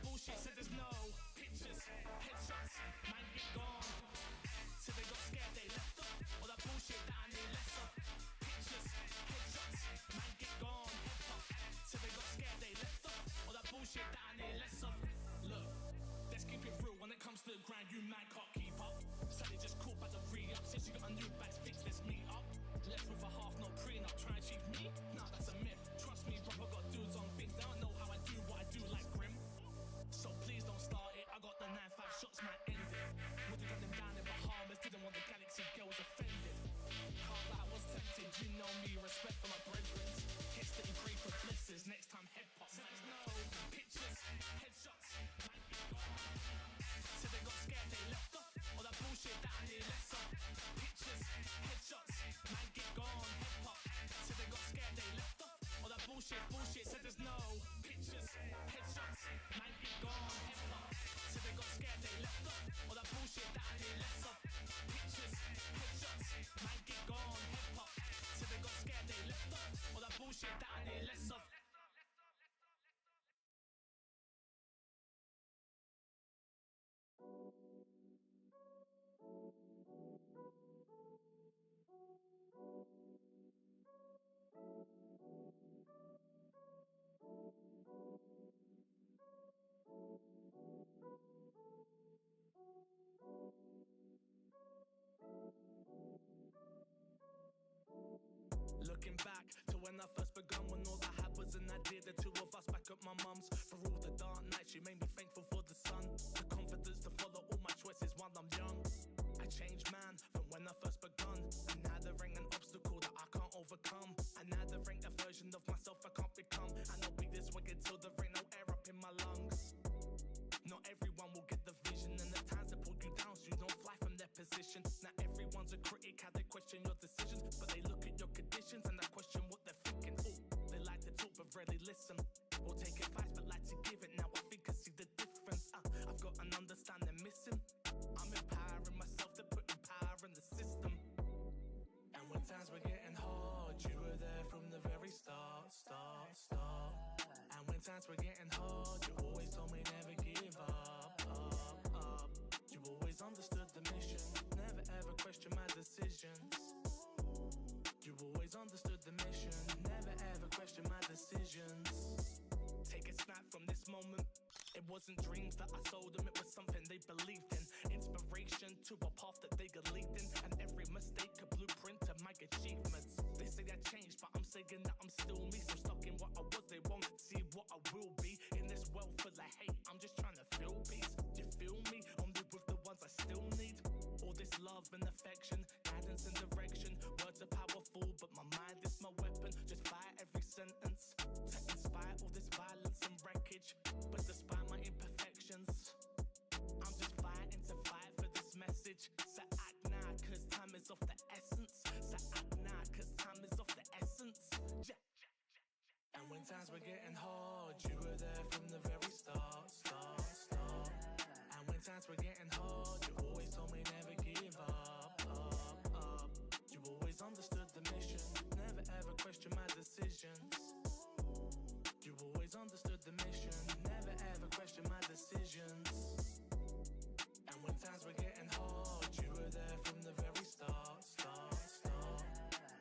bullshit, said there's no pictures, headshots, man get gone. So they got scared, they left off all that bullshit that I knew less of. Pictures, headshots, man get gone. Head pop. So they got scared, they left off all that bullshit that I knew less of. Look, let's keep it real. When it comes to the grind, you man can't keep up. Sally just caught by the re-up. Since you got a new batch fix, let's meet up. Left with a half, no prenup. Try and achieve me? Nah, that's a myth. Trust me, bro, I got dudes on things. They don't know how I do what I do like Grim. So please don't start it. I got the 9-5 shots, might end it. Would've got them down in Bahamas. Didn't want the galaxy girls offended. Can't lie, I was tempted. You know me, respect for my brethren. Hits that you pray for blessings. Next time head pop. So there's no pictures, headshots, might be gone. So they got scared, they left off all that bullshit that I knew less of. Pictures, headshots, man get gone, head pop. So they got scared, they left off all that bullshit, said there's no pictures, headshots, man get gone, head pop. So they got scared, they left off all that bullshit that I knew less of. Pictures, headshots, man get gone, head pop. So they got scared, they left off all that bullshit that I knew less of. Looking back to when I first begun, when all I had was an idea, the two of us back at my mum's. For all the dark nights, she made me thankful for the sun, the confidence to follow all my choices while I'm young. I changed, man, from when I first begun, and now there ain't an obstacle that I can't overcome, and now there ain't a version of myself I can't become, and I'll be this way until there ain't no air up in my lungs. Not everyone will get the vision, and the times that pull you down so you don't fly from their position. Now everyone's a critic, how they question your decisions, but they look at your conditions and they question what they're thinking. Ooh, they like to talk but rarely listen. Will take advice but like to give it. Now I think I see the difference. I've got an understanding missing. I'm empowering myself, they're putting power in the system. And when times were getting hard, you were there from the very start. And when times were getting hard, you always told me never give up. You always understood the mission, never ever questioned my decisions. You always understood the mission, never ever questioned my decisions. Take a snap from this moment. It wasn't dreams that I sold them, it was something they believed in. Inspiration to a path that they could lead in, and every mistake a blueprint to my achievements. They say I changed, but I'm saying that I'm still me. So stuck in what I was, they won't see what I will be. In this world full of hate, I'm just trying to feel peace. You feel me? Only with the ones I still need. All this love and affection, guidance and direction. Words are powerful, but my mind is my weapon. Just fire every sentence to inspire all this violence and wreckage. But despite my imperfections, I'm just fighting to fight for this message. So act now, cause time is of the essence. So act now, cause time is of the essence. Yeah. And when times were getting hard, you were there from the very start. And when times were getting hard, you always told me never give up. You always understood the mission, never ever questioned my decisions. You always understood the mission, never ever questioned my decisions. And when times were getting hard, you were there from the very start.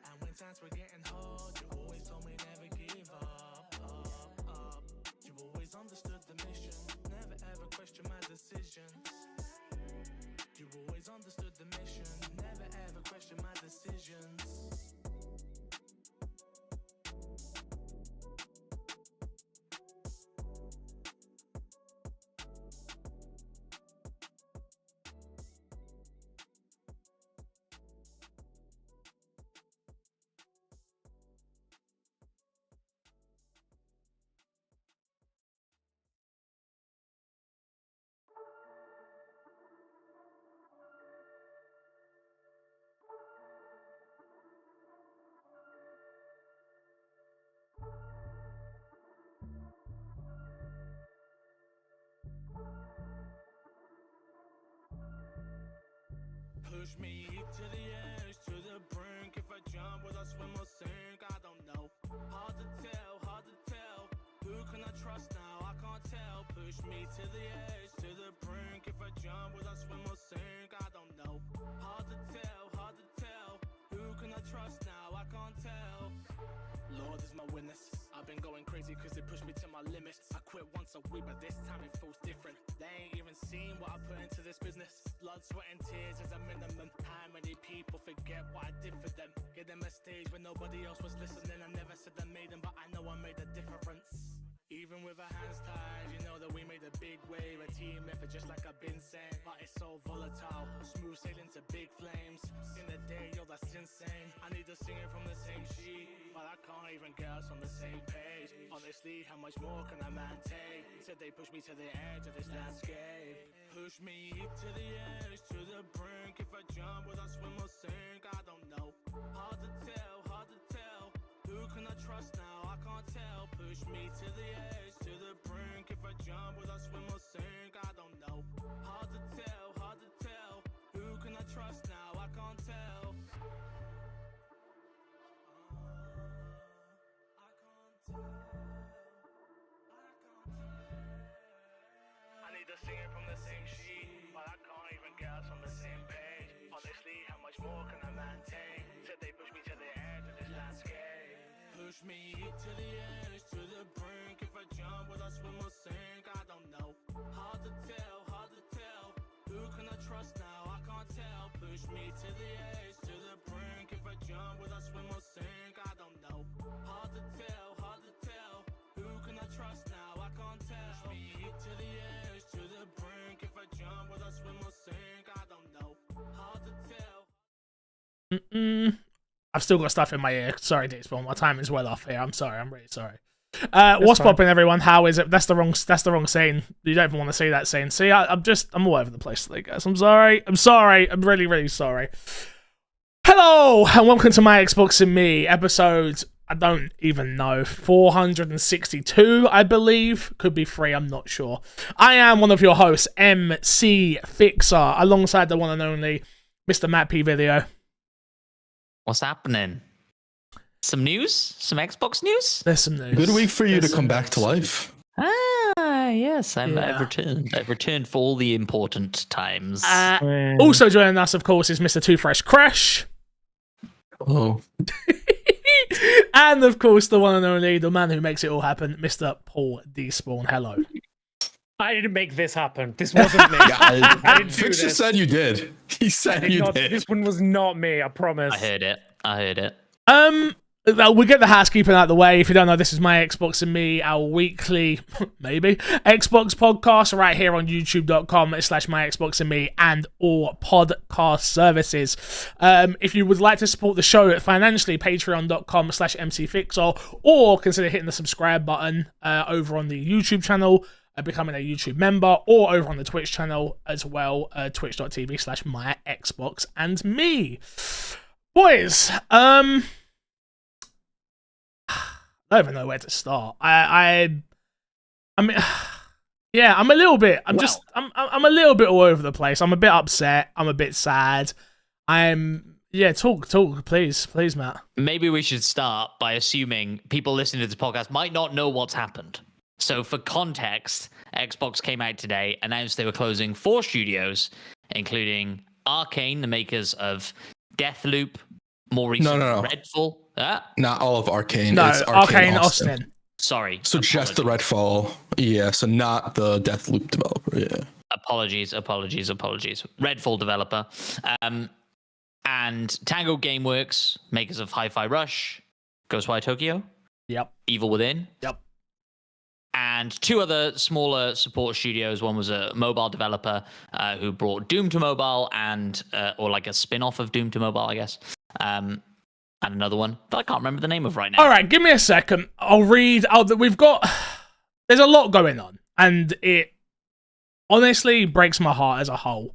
And when times were getting hard, you always told me never give up. You always understood the mission, never ever questioned my decisions. You always understood the mission, never ever questioned my decisions. Push me to the edge, to the brink. If I jump, will I swim or sink? I don't know. Hard to tell, hard to tell. Who can I trust now? I can't can't tell. Push me to the edge, to the brink. If I jump, will I swim or sink? I don't know. Hard to tell, hard to tell. Who can I trust now? I can't tell. Lord is my witness. I've been going crazy cause it pushed me to my limits. I quit once a week, but this time it feels different. They ain't even seen what I put into this business. Blood, sweat and tears is a minimum. How many people forget what I did for them? Give them a stage when nobody else was listening. I never said I made them, but I know I made a difference. Even with our hands tied, you know that we made a big wave. A team effort just like I've been saying. But it's so volatile, smooth sailing to big flames. In the day, yo, that's insane. I need to sing it from the same sheet, but I can't even get us on the same page. Honestly, how much more can a man take? Said they push me to the edge of this landscape. Push me to the edge, to the brink. If I jump, will I swim or sink? I don't know. Hard to tell, hard to tell. Who can I trust now? I can't tell. Push me to the edge, to the brink. If I jump, will I swim or sink? I don't know. Hard to tell, hard to tell. Who can I trust now? I can't tell. I need to sing it from the same sheet, but I can't even get us on the same page. Honestly, how much more can a man take? Said they push me to the edge of this landscape. Push me to the edge, to the brink. If I jump, will I swim or sink? I don't know. Hard to tell, hard to tell. Who can I trust now? I can't tell. Push me to the edge, to the brink. If I jump, will I swim or sink? I don't know. Hard to tell, hard to tell. Who can I trust now? I can't tell. Push me to the edge, to the brink. If I jump, will I swim or sink? I don't know. Hard to tell. I've still got stuff in my ear. Sorry, Deekspawn. My time is well off here. I'm sorry. I'm really sorry. What's popping, everyone? How is it? That's the wrong scene. You don't even want to see that scene. See, I'm all over the place today, guys. I'm sorry. I'm really, really sorry. Hello, and welcome to My Xbox and Me, episode, I don't even know, 462, I believe. Could be 3, I'm not sure. I am one of your hosts, MC Fixer, alongside the one and only Mr. Matt P. Video. What's happening? Some news? Some Xbox news? There's some news. Good week for you to come back to life. Ah, yes, I've returned. I've returned for all the important times. Also joining us, of course, is Mr. Too Fresh Crash. Oh. And, of course, the one and only, the man who makes it all happen, Mr. Paul Despawn. Hello. I didn't make this happen. This wasn't me. I didn't do Fixer this. said you did. He said you did. This one was not me, I promise. I heard it. We'll get the housekeeping out of the way. If you don't know, this is My Xbox and Me, our weekly, maybe, Xbox podcast right here on youtube.com/MyXboxandMe and all podcast services. If you would like to support the show financially, patreon.com/MCFixer, or consider hitting the subscribe button over on the YouTube channel, becoming a YouTube member, or over on the Twitch channel as well, twitch.tv/MyXboxandMe. Boys, I don't even know where to start. I mean, yeah, I'm a little bit. I'm a little bit all over the place. I'm a bit upset. I'm a bit sad. Talk, please, Matt. Maybe we should start by assuming people listening to this podcast might not know what's happened. So for context, Xbox came out today, announced they were closing 4 studios, including ARKANE, the makers of Deathloop, more recently No. Redfall. Not all of ARKANE. No, it's ARKANE Austin. Sorry. So just the Redfall. Yeah, so not the Deathloop developer. Yeah. Apologies. Redfall developer. And Tango Gameworks, makers of Hi-Fi Rush, Ghostwire Tokyo. Yep. Evil Within. Yep. And 2 other smaller support studios. One was a mobile developer who brought Doom to mobile, and or like a spin-off of Doom to mobile, I guess. And another one that I can't remember the name of right now. All right, give me a second. I'll read out that we've got. There's a lot going on, and it honestly breaks my heart as a whole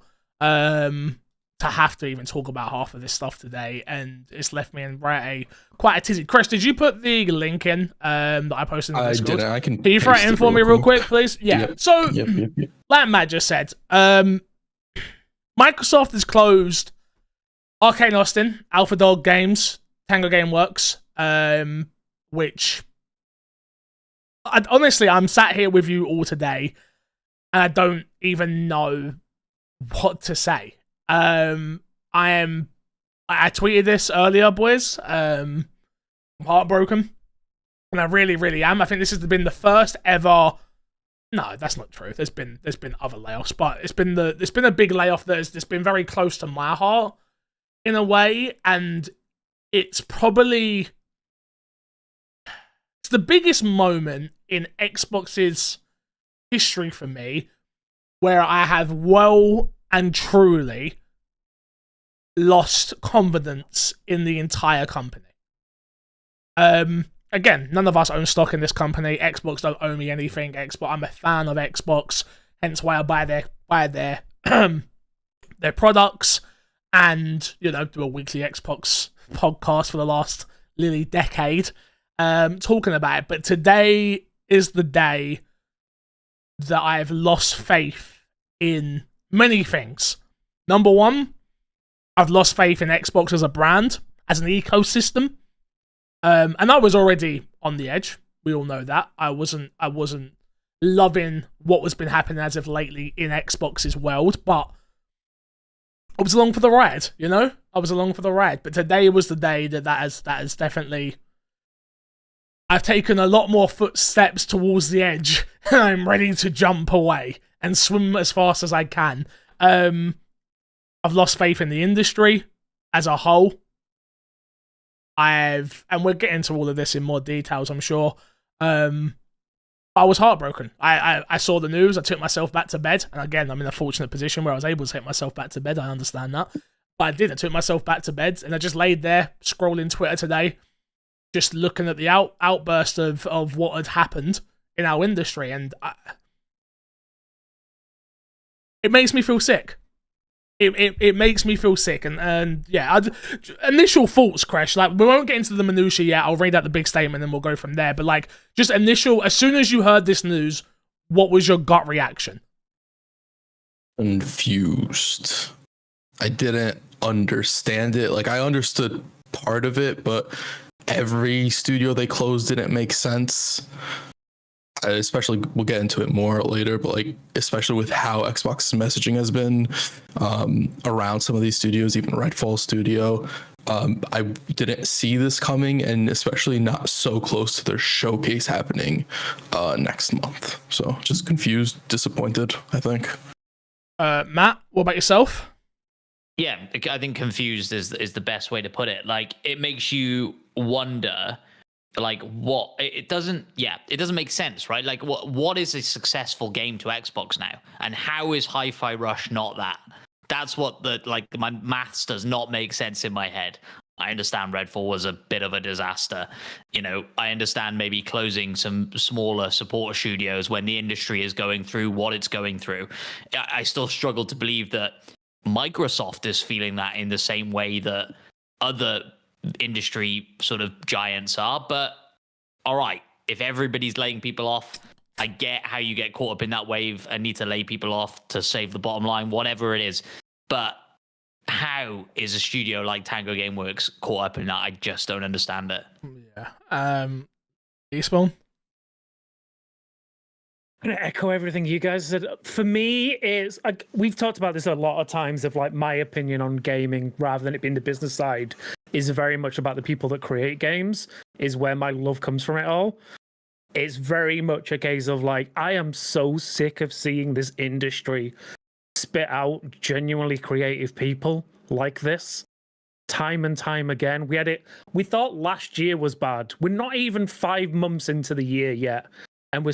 to have to even talk about half of this stuff today, and it's left me in quite a tizzy. Chris, did you put the link in that I posted in the Discord? I didn't. I can you throw it in for me real quick, please? Yeah. Yep. So, Yep. like Matt just said, Microsoft has closed ARKANE Austin, Alpha Dog Games, Tango Gameworks, which honestly, I'm sat here with you all today, and I don't even know what to say. I tweeted this earlier, boys. I'm heartbroken, and I really, really am. I think this has been the first ever. No, that's not true. There's been other layoffs, but it's been a big layoff that's been very close to my heart in a way, and it's probably the biggest moment in Xbox's history for me where I have well and truly lost confidence in the entire company. Again, none of us own stock in this company. Xbox don't owe me anything. Xbox, I'm a fan of Xbox, hence why I buy their their products, and do a weekly Xbox podcast for the last nearly decade, talking about it. But today is the day that I've lost faith in many things. Number one, I've lost faith in Xbox as a brand, as an ecosystem. And I was already on the edge. We all know that. I wasn't loving what was been happening as of lately in Xbox's world, but I was along for the ride, I was along for the ride. But today was the day that has definitely, I've taken a lot more footsteps towards the edge, and I'm ready to jump away and swim as fast as I can. I've lost faith in the industry as a whole. And we'll get into all of this in more details, I'm sure. I was heartbroken. I saw the news. I took myself back to bed. And again, I'm in a fortunate position where I was able to take myself back to bed. I understand that. But I did. I took myself back to bed, and I just laid there scrolling Twitter today, just looking at the outburst of what had happened in our industry. And it makes me feel sick. It makes me feel sick, and yeah, initial thoughts, Crash. Like, we won't get into the minutiae yet. I'll read out the big statement and we'll go from there. But like, just initial, as soon as you heard this news, what was your gut reaction? Confused. I didn't understand it. Like, I understood part of it, but every studio they closed didn't make sense. Especially, we'll get into it more later, but like, especially with how Xbox's messaging has been around some of these studios, even Redfall Studio, I didn't see this coming, and especially not so close to their showcase happening next month. So just confused, disappointed, I think. Matt, what about yourself? Yeah, I think confused is the best way to put it. Like, it makes you wonder, like, what it doesn't make sense, right? Like, what is a successful game to Xbox now, and how is Hi-Fi Rush not that? That's what my maths does not make sense in my head. I understand Redfall was a bit of a disaster. I understand maybe closing some smaller support studios when the industry is going through what it's going through. I still struggle to believe that Microsoft is feeling that in the same way that other industry sort of giants are. But all right, if everybody's laying people off, I get how you get caught up in that wave and need to lay people off to save the bottom line, whatever it is. But how is a studio like Tango Gameworks caught up in that? I just don't understand it. Yeah. Eastbourne? I'm going to echo everything you guys said. For me, it's like, we've talked about this a lot of times, of like, my opinion on gaming, rather than it being the business side, is very much about the people that create games, is where my love comes from it all. It's very much a case of like, I am so sick of seeing this industry spit out genuinely creative people like this time and time again. We thought last year was bad. We're not even 5 months into the year yet, and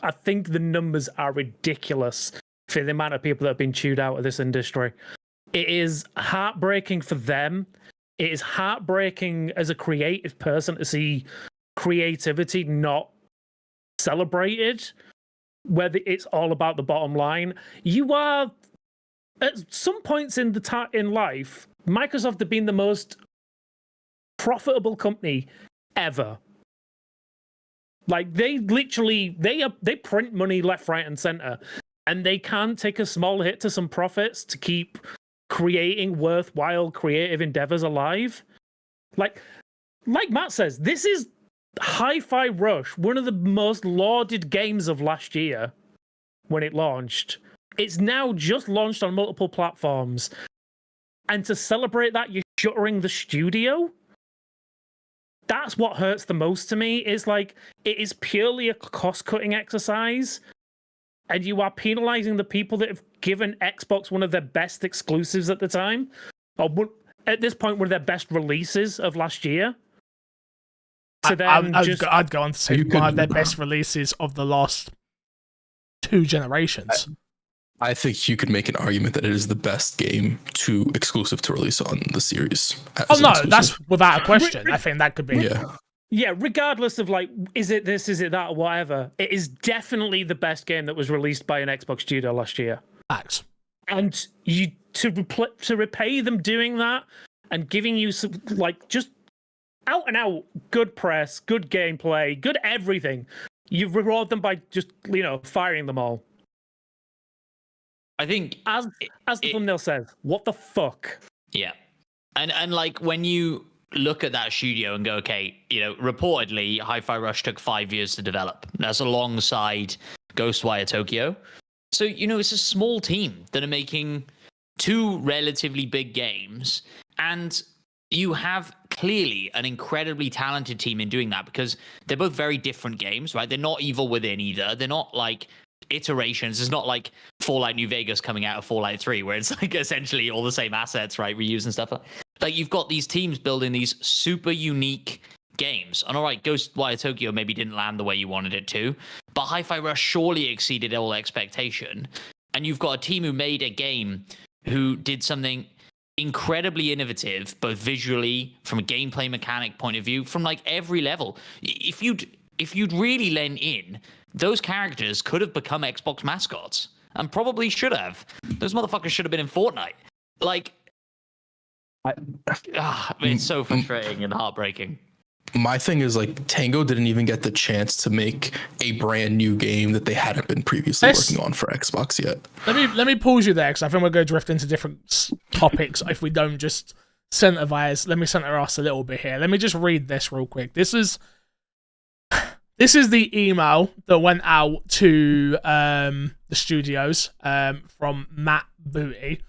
I think the numbers are ridiculous for the amount of people that have been chewed out of this industry. It is heartbreaking for them. It is heartbreaking as a creative person to see creativity not celebrated, whether it's all about the bottom line. You are, at some points in life, Microsoft have been the most profitable company ever. Like, they literally, they print money left, right, and center, and they can't take a small hit to some profits to keep creating worthwhile creative endeavors alive. Like Matt says, this is Hi-Fi Rush, one of the most lauded games of last year when it launched, it's now just launched on multiple platforms. And to celebrate that, you're shuttering the studio? That's what hurts the most to me, is like, it is purely a cost-cutting exercise, and you are penalizing the people that have given Xbox one of their best exclusives at the time, or at this point, one of their best releases of last year. So then I'd go on to say one of their best releases of the last 2 generations. I think you could make an argument that it is the best game exclusive to release on the series. Oh no, that's without a question. I think that could be. Yeah, regardless of like, is it this, is it that, or whatever, it is definitely the best game that was released by an Xbox studio last year. Facts. And you to repay them doing that and giving you some like just out and out good press, good gameplay, good everything, you reward them by just firing them all. I think as the thumbnail says, what the fuck? Yeah, and like when you look at that studio and go, okay, reportedly Hi-Fi Rush took 5 years to develop. That's alongside Ghostwire Tokyo. So, it's a small team that are making 2 relatively big games, and you have clearly an incredibly talented team in doing that, because they're both very different games, right? They're not Evil Within either. They're not like iterations. It's not like Fallout New Vegas coming out of Fallout 3, where it's like essentially all the same assets, right? Reuse and stuff. Like, you've got these teams building these super unique games. And all right, Ghostwire Tokyo maybe didn't land the way you wanted it to, but Hi-Fi Rush surely exceeded all expectation. And you've got a team who made a game who did something incredibly innovative, both visually, from a gameplay mechanic point of view, from like every level. If you'd really lent in, those characters could have become Xbox mascots, and probably should have. Those motherfuckers should have been in Fortnite. Like, it's so frustrating and heartbreaking. My thing is, like, Tango didn't even get the chance to make a brand new game that they hadn't been previously working on for Xbox yet. Let me pause you there, because I think we're going to drift into different topics if we don't just center us a little bit here. Let me just read this real quick. This is the email that went out to the studios from Matt Booty.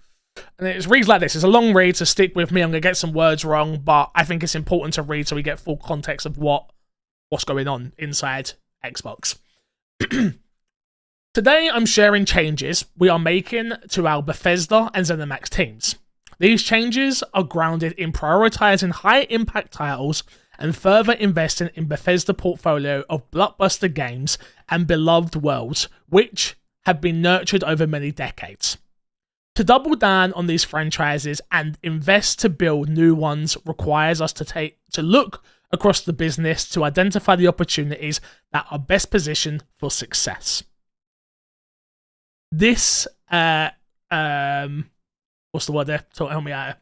And it reads like this. It's a long read, so stick with me. I'm going to get some words wrong, but I think it's important to read so we get full context of what's going on inside Xbox. Today, I'm sharing changes we are making to our Bethesda and ZeniMax teams. These changes are grounded in prioritizing high-impact titles and further investing in Bethesda portfolio of blockbuster games and beloved worlds, which have been nurtured over many decades. To double down on these franchises and invest to build new ones requires us to look across the business to identify the opportunities that are best positioned for success. This, what's the word there? Help me out.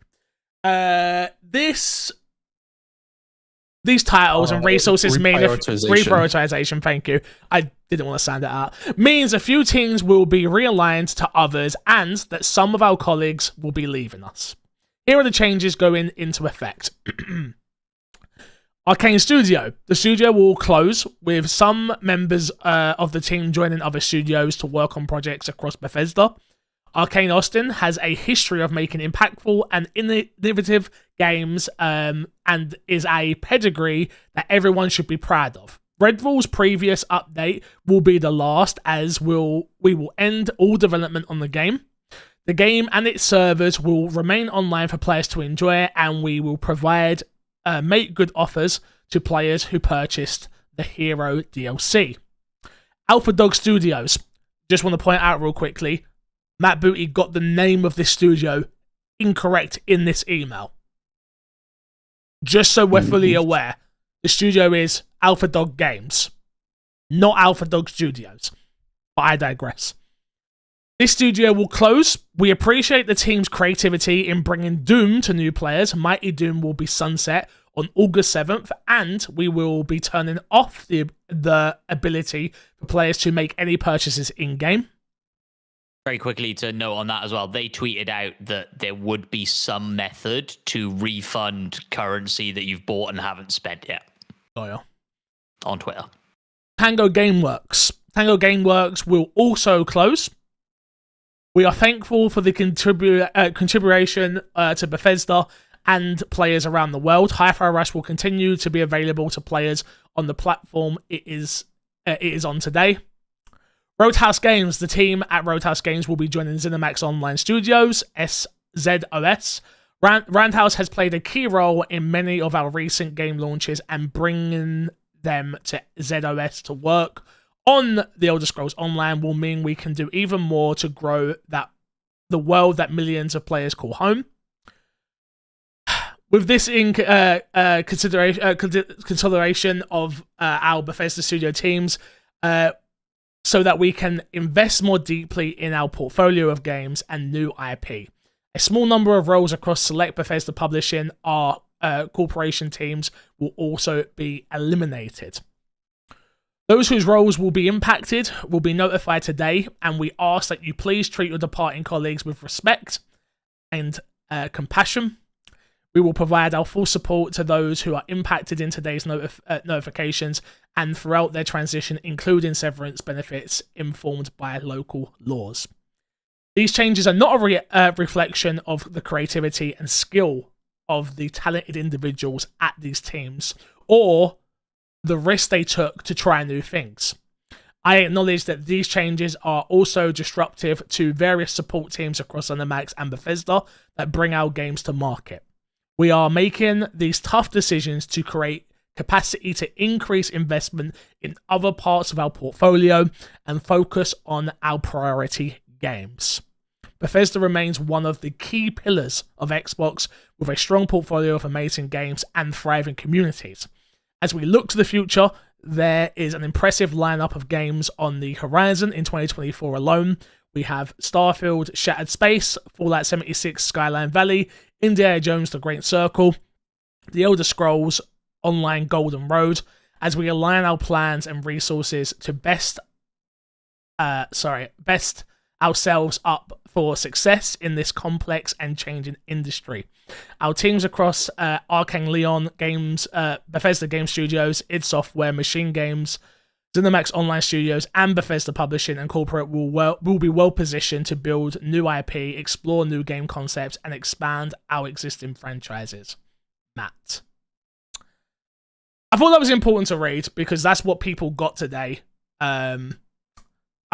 These titles and resources mean reprioritization. Thank you. I didn't want to sound it out. Means a few teams will be realigned to others, and that some of our colleagues will be leaving us. Here are the changes going into effect. ARKANE Studio. The studio will close, with some members of the team joining other studios to work on projects across Bethesda. ARKANE Austin has a history of making impactful and innovative games, and is a pedigree that everyone should be proud of. Redfall's previous update will be the last, as we will end all development on the game. The game and its servers will remain online for players to enjoy, and we will make good offers to players who purchased the Hero DLC. Alpha Dog Studios. Just want to point out real quickly, Matt Booty got the name of this studio incorrect in this email. Just so we're fully aware, the studio is Alpha Dog Games, not Alpha Dog Studios. But I digress. This studio will close. We appreciate the team's creativity in bringing Doom to new players. Mighty Doom will be sunset on August 7th, and we will be turning off the ability for players to make any purchases in-game. Very quickly to note on that as well, they tweeted out that there would be some method to refund currency that you've bought and haven't spent yet. Oh yeah. on Twitter. Tango Gameworks. Tango Gameworks will also close. We are thankful for the contribution to Bethesda and players around the world. Hi-Fi Rush will continue to be available to players on the platform it is on today. Roadhouse Games. The team at Roadhouse Games will be joining ZeniMax Online Studios, SZOS. Roundhouse has played a key role in many of our recent game launches, and bringing them to ZOS to work on The Elder Scrolls Online will mean we can do even more to grow the world that millions of players call home. With this in consideration of our Bethesda Studio teams, so that we can invest more deeply in our portfolio of games and new IP. A small number of roles across select Bethesda Publishing, our corporation teams, will also be eliminated. Those whose roles will be impacted will be notified today, and we ask that you please treat your departing colleagues with respect and compassion. We will provide our full support to those who are impacted in today's notifications and throughout their transition, including severance benefits informed by local laws. These changes are not a reflection of the creativity and skill of the talented individuals at these teams or the risk they took to try new things. I acknowledge that these changes are also disruptive to various support teams across ZeniMax and Bethesda that bring our games to market. We are making these tough decisions to create capacity to increase investment in other parts of our portfolio and focus on our priority games. Bethesda remains one of the key pillars of Xbox, with a strong portfolio of amazing games and thriving communities. As we look to the future, there is an impressive lineup of games on the horizon in 2024 alone. We have Starfield, Shattered Space, Fallout 76, Skyline Valley, Indiana Jones: The Great Circle, The Elder Scrolls Online Golden Road, as we align our plans and resources to best ourselves up for success in this complex and changing industry. Our teams across ARKANE Leon Games, Bethesda Game Studios, id Software, Machine Games, ZeniMax Online Studios, and Bethesda Publishing and Corporate will be well positioned to build new IP, explore new game concepts, and expand our existing franchises. Matt. I thought that was important to read because that's what people got today. I'm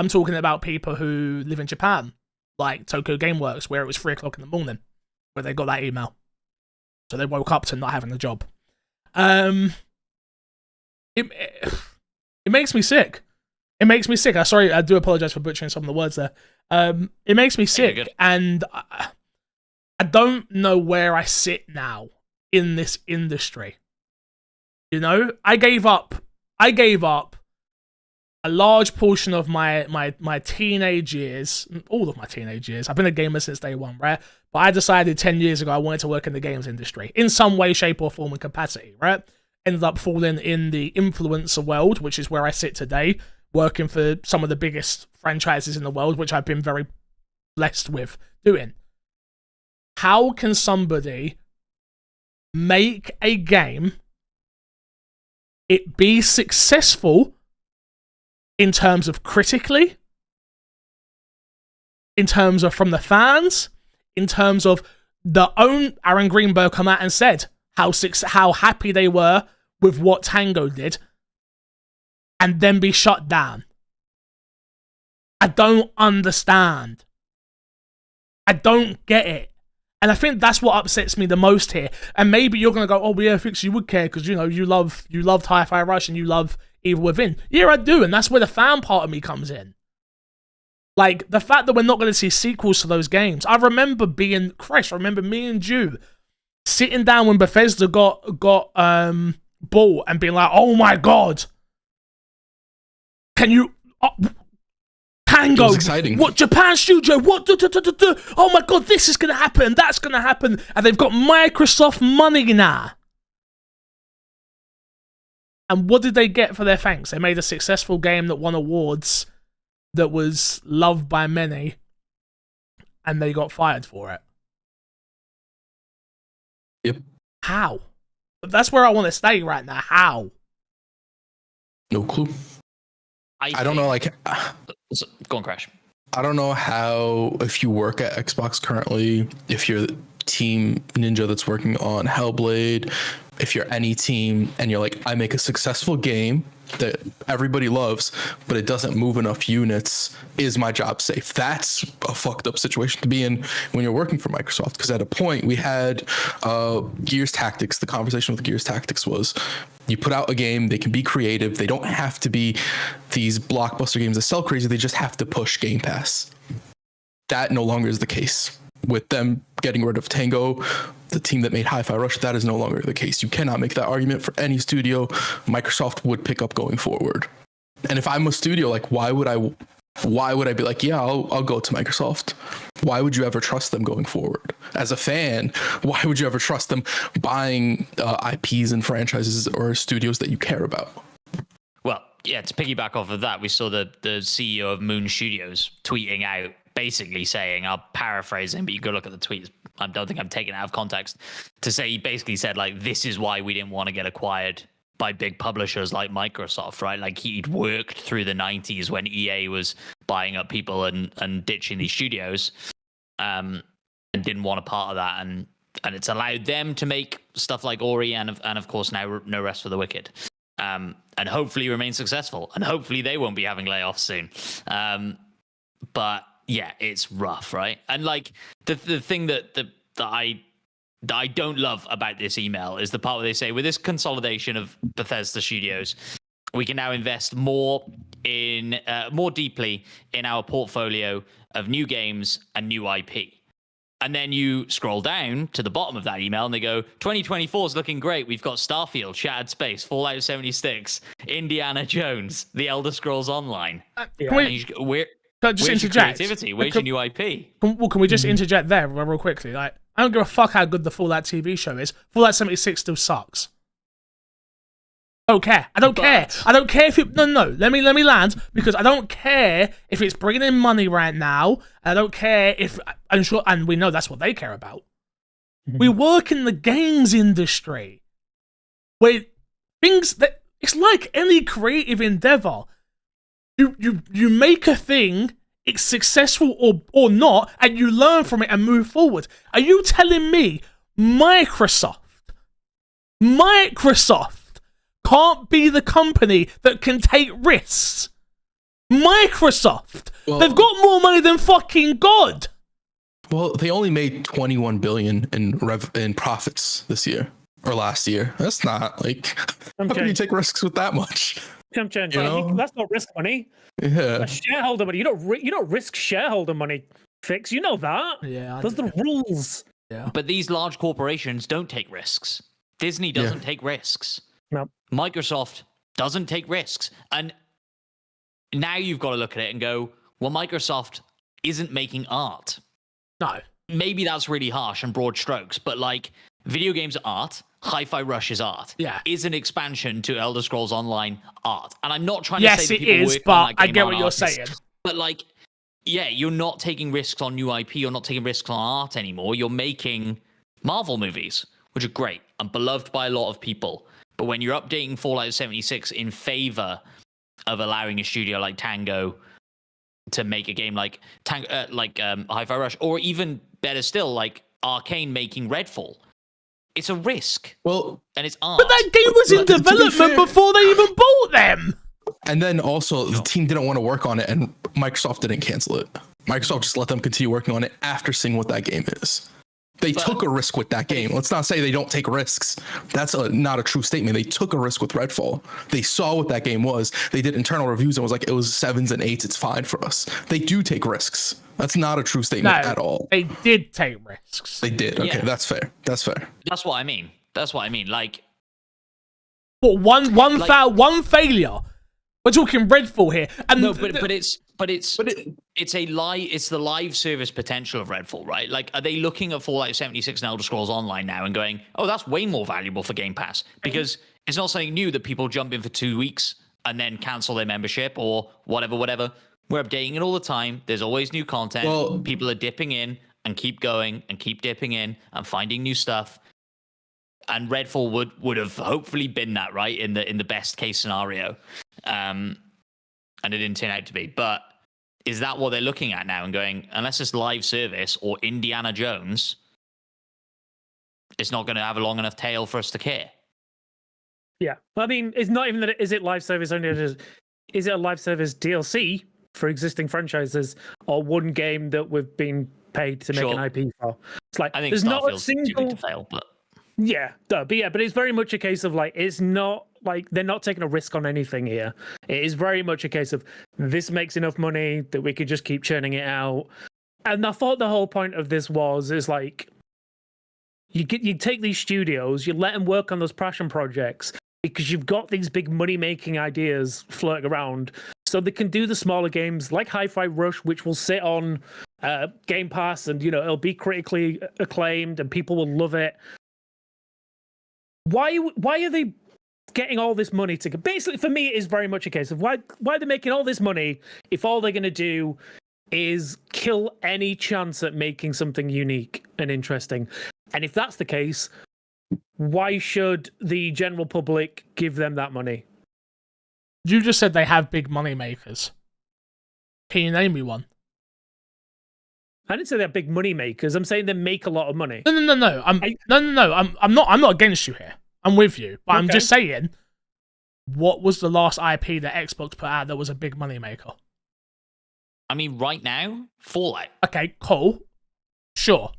talking about people who live in Japan, like Tokyo Gameworks, where it was 3 o'clock in the morning, where they got that email. So they woke up to not having a job. It makes me sick. It makes me sick. Sorry, I do apologize for butchering some of the words there. It makes me sick, and I don't know where I sit now in this industry. You know, I gave up a large portion of my teenage years, all of my teenage years. I've been a gamer since day one, right? But I decided 10 years ago I wanted to work in the games industry in some way, shape, or form and capacity, right? Ended up falling in the influencer world, which is where I sit today, working for some of the biggest franchises in the world, which I've been very blessed with doing. How can somebody make a game, it be successful in terms of critically, in terms of from the fans, in terms of the own Aaron Greenberg come out and said how happy they were with what Tango did, and then be shut down? I don't understand. I don't get it. And I think that's what upsets me the most here. And maybe you're going to go, oh, yeah, Fix, you would care because, you know, you loved Hi-Fi Rush and you love Evil Within. Yeah, I do. And that's where the fan part of me comes in. Like, the fact that we're not going to see sequels to those games. I remember being, Chris, I remember me and you sitting down when Bethesda got bought and being like, oh my God. Can you... Tango, it was exciting. What Japan studio? What? Oh my God, this is gonna happen. That's gonna happen, and they've got Microsoft money now. And what did they get for their thanks? They made a successful game that won awards, that was loved by many, and they got fired for it. Yep. How? That's where I want to stay right now. How? No clue. I don't know. Like, go on, Crash. I don't know how, if you work at Xbox currently, if you're Team Ninja that's working on Hellblade, if you're any team and you're like, I make a successful game that everybody loves, but it doesn't move enough units, is my job safe? That's a fucked up situation to be in when you're working for Microsoft. Because at a point we had Gears Tactics. The conversation with Gears Tactics was, you put out a game, they can be creative. They don't have to be these blockbuster games that sell crazy. They just have to push Game Pass. That no longer is the case. With them getting rid of Tango, the team that made Hi-Fi Rush, that is no longer the case. You cannot make that argument for any studio Microsoft would pick up going forward. And if I'm a studio, like, why would I be like, yeah, I'll go to Microsoft? Why would you ever trust them going forward? As a fan, why would you ever trust them buying IPs and franchises or studios that you care about? Well, yeah, to piggyback off of that, we saw the CEO of Moon Studios tweeting out, basically saying, I'll paraphrase him, but you go look at the tweets. I don't think I'm taking it out of context, to say he basically said, like, this is why we didn't want to get acquired by big publishers like Microsoft, right? Like, he'd worked through the 90s when EA was buying up people and ditching these studios, and didn't want a part of that. And it's allowed them to make stuff like Ori and of course now No Rest for the Wicked. And hopefully remain successful. And hopefully they won't be having layoffs soon. But yeah, it's rough, right? And like the thing that I don't love about this email is the part where they say, with this consolidation of Bethesda Studios, we can now invest more deeply in our portfolio of new games and new IP. And then you scroll down to the bottom of that email and they go, 2024 is looking great. We've got Starfield, Shattered Space, Fallout 76, Indiana Jones, The Elder Scrolls Online. Can I just interject? Creativity? Where's your new IP? Can we just interject there real quickly? Like, I don't give a fuck how good the Fallout TV show is. Fallout 76 still sucks. I don't care. I don't care if it... No. Let me land, because I don't care if it's bringing in money right now. I don't care if... I'm sure... And we know that's what they care about. We work in the games industry, where things that... It's like any creative endeavor. You make a thing, it's successful or not, and you learn from it and move forward. Are you telling me Microsoft can't be the company that can take risks? Microsoft, they've got more money than fucking God. Well, they only made 21 billion in profits this year or last year. That's not like, how can you take risks with that much? That's not risk money. Yeah, that's shareholder money. You don't risk shareholder money. Fix, you know that. Yeah, those are the rules. Yeah, but these large corporations don't take risks. Disney doesn't take risks. No. Microsoft doesn't take risks. And now you've got to look at it and go, well, Microsoft isn't making art. No. Maybe that's really harsh and broad strokes, but like, video games are art. Hi-Fi Rush is art. Yeah. Is an expansion to Elder Scrolls Online art. And I'm not trying to say that people working on that game I get what you're saying. But like, yeah, you're not taking risks on new IP. You're not taking risks on art anymore. You're making Marvel movies, which are great and beloved by a lot of people. But when you're updating Fallout 76 in favor of allowing a studio like Tango to make a game like Hi-Fi Rush, or even better still, like ARKANE making Redfall, it's a risk. Well, and it's art. But that game was in development before they even bought them. And then also the team didn't want to work on it, and Microsoft didn't cancel it. Microsoft just let them continue working on it after seeing what that game is. They took a risk with that game. Let's not say they don't take risks. That's not a true statement. They took a risk with Redfall. They saw what that game was. They did internal reviews and was like, it was 7s and 8s. It's fine for us. They do take risks. That's not a true statement at all. They did take risks. They did. Okay, that's fair. That's fair. That's what I mean. Like, but one failure. We're talking Redfall here, and no, but it's the live service potential of Redfall, right? Like, are they looking at Fallout 76 and Elder Scrolls Online now and going, oh, that's way more valuable for Game Pass? Because it's not something new that people jump in for 2 weeks and then cancel their membership or whatever. We're updating it all the time. There's always new content. Well, people are dipping in and keep going and keep dipping in and finding new stuff. And Redfall would have hopefully been that, right? In the best case scenario. and it didn't turn out to be. But is that what they're looking at now and going, unless it's live service or Indiana Jones, it's not going to have a long enough tail for us to care? Yeah. I mean, it's not even that. Is it live service only? Is it a live service DLC for existing franchises or one game that we've been paid to make an IP for? It's like, I think there's not a Starfield's too single... big to fail, but Yeah, but it's very much a case of like, it's not like they're not taking a risk on anything here. It is very much a case of this makes enough money that we could just keep churning it out. And I thought the whole point of this is like, you take these studios, you let them work on those passion projects because you've got these big money making ideas floating around, so they can do the smaller games like Hi-Fi Rush, which will sit on Game Pass, and it'll be critically acclaimed and people will love it. Why are they getting all this money to... Basically, for me, it is very much a case of why are they making all this money if all they're going to do is kill any chance at making something unique and interesting? And if that's the case, why should the general public give them that money? You just said they have big money makers. Can you name me one? I didn't say they're big money makers. I'm saying they make a lot of money. No. I'm not against you here. I'm with you. But I'm just saying, what was the last IP that Xbox put out that was a big money maker? I mean, right now, Fallout. Okay, cool. Sure.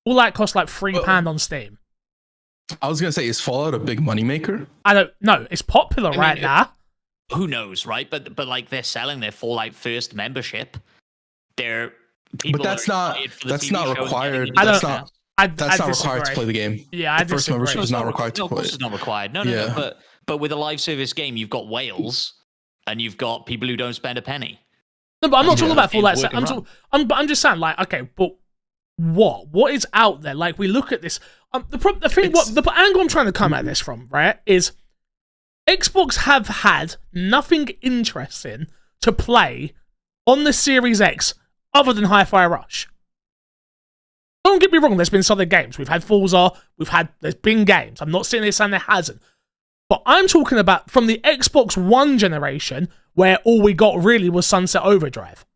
Fallout costs like £3 on Steam. I was gonna say, is Fallout a big moneymaker? I don't know. It's popular right now. Who knows, right? But like, they're selling their Fallout First membership. But that's not required. That's not required to play the game. Yeah, the first membership is not required to play. Of course, it's not required. No. But with a live service game, you've got whales and you've got people who don't spend a penny. No, but I'm not talking about Fallout. I'm just saying, like, okay, but what is out there? Like, we look at this. The angle I'm trying to come at this from, right, is Xbox have had nothing interesting to play on the Series X other than Hi-Fi Rush. Don't get me wrong, there's been solid games. We've had Forza, there's been games. I'm not sitting there saying there hasn't. But I'm talking about from the Xbox One generation, where all we got really was Sunset Overdrive.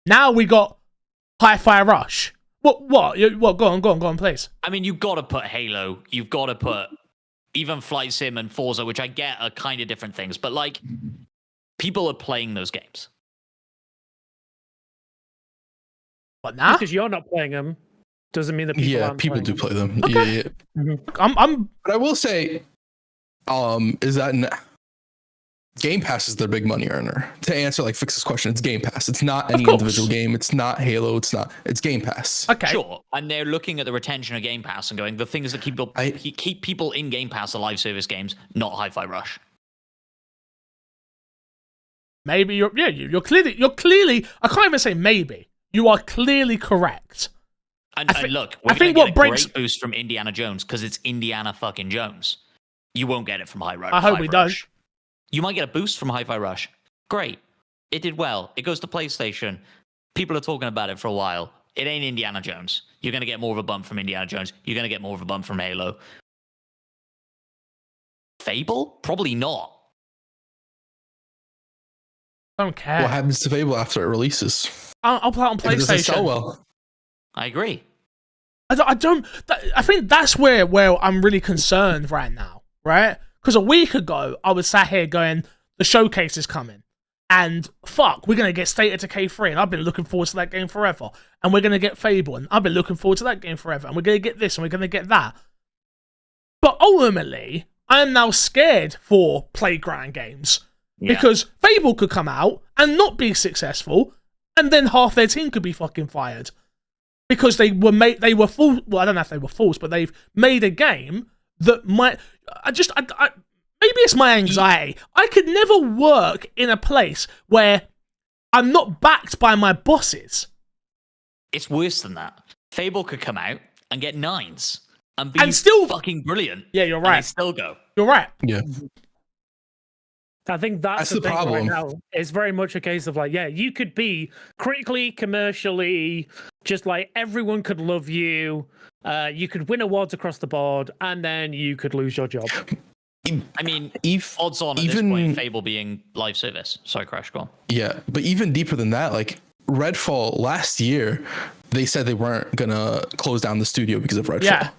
Now we got Hi-Fi Rush. What? Go on, please. I mean, you've got to put Halo. You've got to put even Flight Sim and Forza, which I get are kind of different things. But, like, people are playing those games. But now? Because you're not playing them doesn't mean that people aren't people do play them. Okay. Yeah. Mm-hmm. But I will say, is that Game Pass is their big money earner. To answer like Fix's question, it's Game Pass. It's not any individual game. It's not Halo. It's Game Pass. Okay. Sure. And they're looking at the retention of Game Pass and going, the things that keep people in Game Pass are live service games, not Hi-Fi Rush. Maybe you're clearly, I can't even say maybe. You are clearly correct. And look, we're going to get a great boost from Indiana Jones because it's Indiana fucking Jones. You won't get it from Hi-Fi Rush. I hope we don't. You might get a boost from Hi-Fi Rush. Great. It did well. It goes to PlayStation. People are talking about it for a while. It ain't Indiana Jones. You're going to get more of a bump from Indiana Jones. You're going to get more of a bump from Halo. Fable? Probably not. I don't care. What happens to Fable after it releases? I'll play it on PlayStation. It doesn't sell well. I agree. I think that's where I'm really concerned right now, right? Because a week ago, I was sat here going, the showcase is coming. And fuck, we're going to get State of Decay 3, and I've been looking forward to that game forever. And we're going to get Fable, and I've been looking forward to that game forever. And we're going to get this, and we're going to get that. But ultimately, I am now scared for Playground games. Yeah. Because Fable could come out and not be successful, and then half their team could be fucking fired. Because they were forced, well, I don't know if they were forced, but they've made a game that might... maybe it's my anxiety. I could never work in a place where I'm not backed by my bosses. It's worse than that. Fable could come out and get 9s and be still fucking brilliant. Yeah, you're right. And still go. You're right. Yeah. I think that's the thing problem. Right now. It's very much a case of like, yeah, you could be critically, commercially, just like everyone could love you. You could win awards across the board, and then you could lose your job. I mean, If odds on at this point, Fable being live service. Sorry, Crash, go on. Yeah, but even deeper than that, like Redfall last year, they said they weren't gonna close down the studio because of Redfall. Yeah.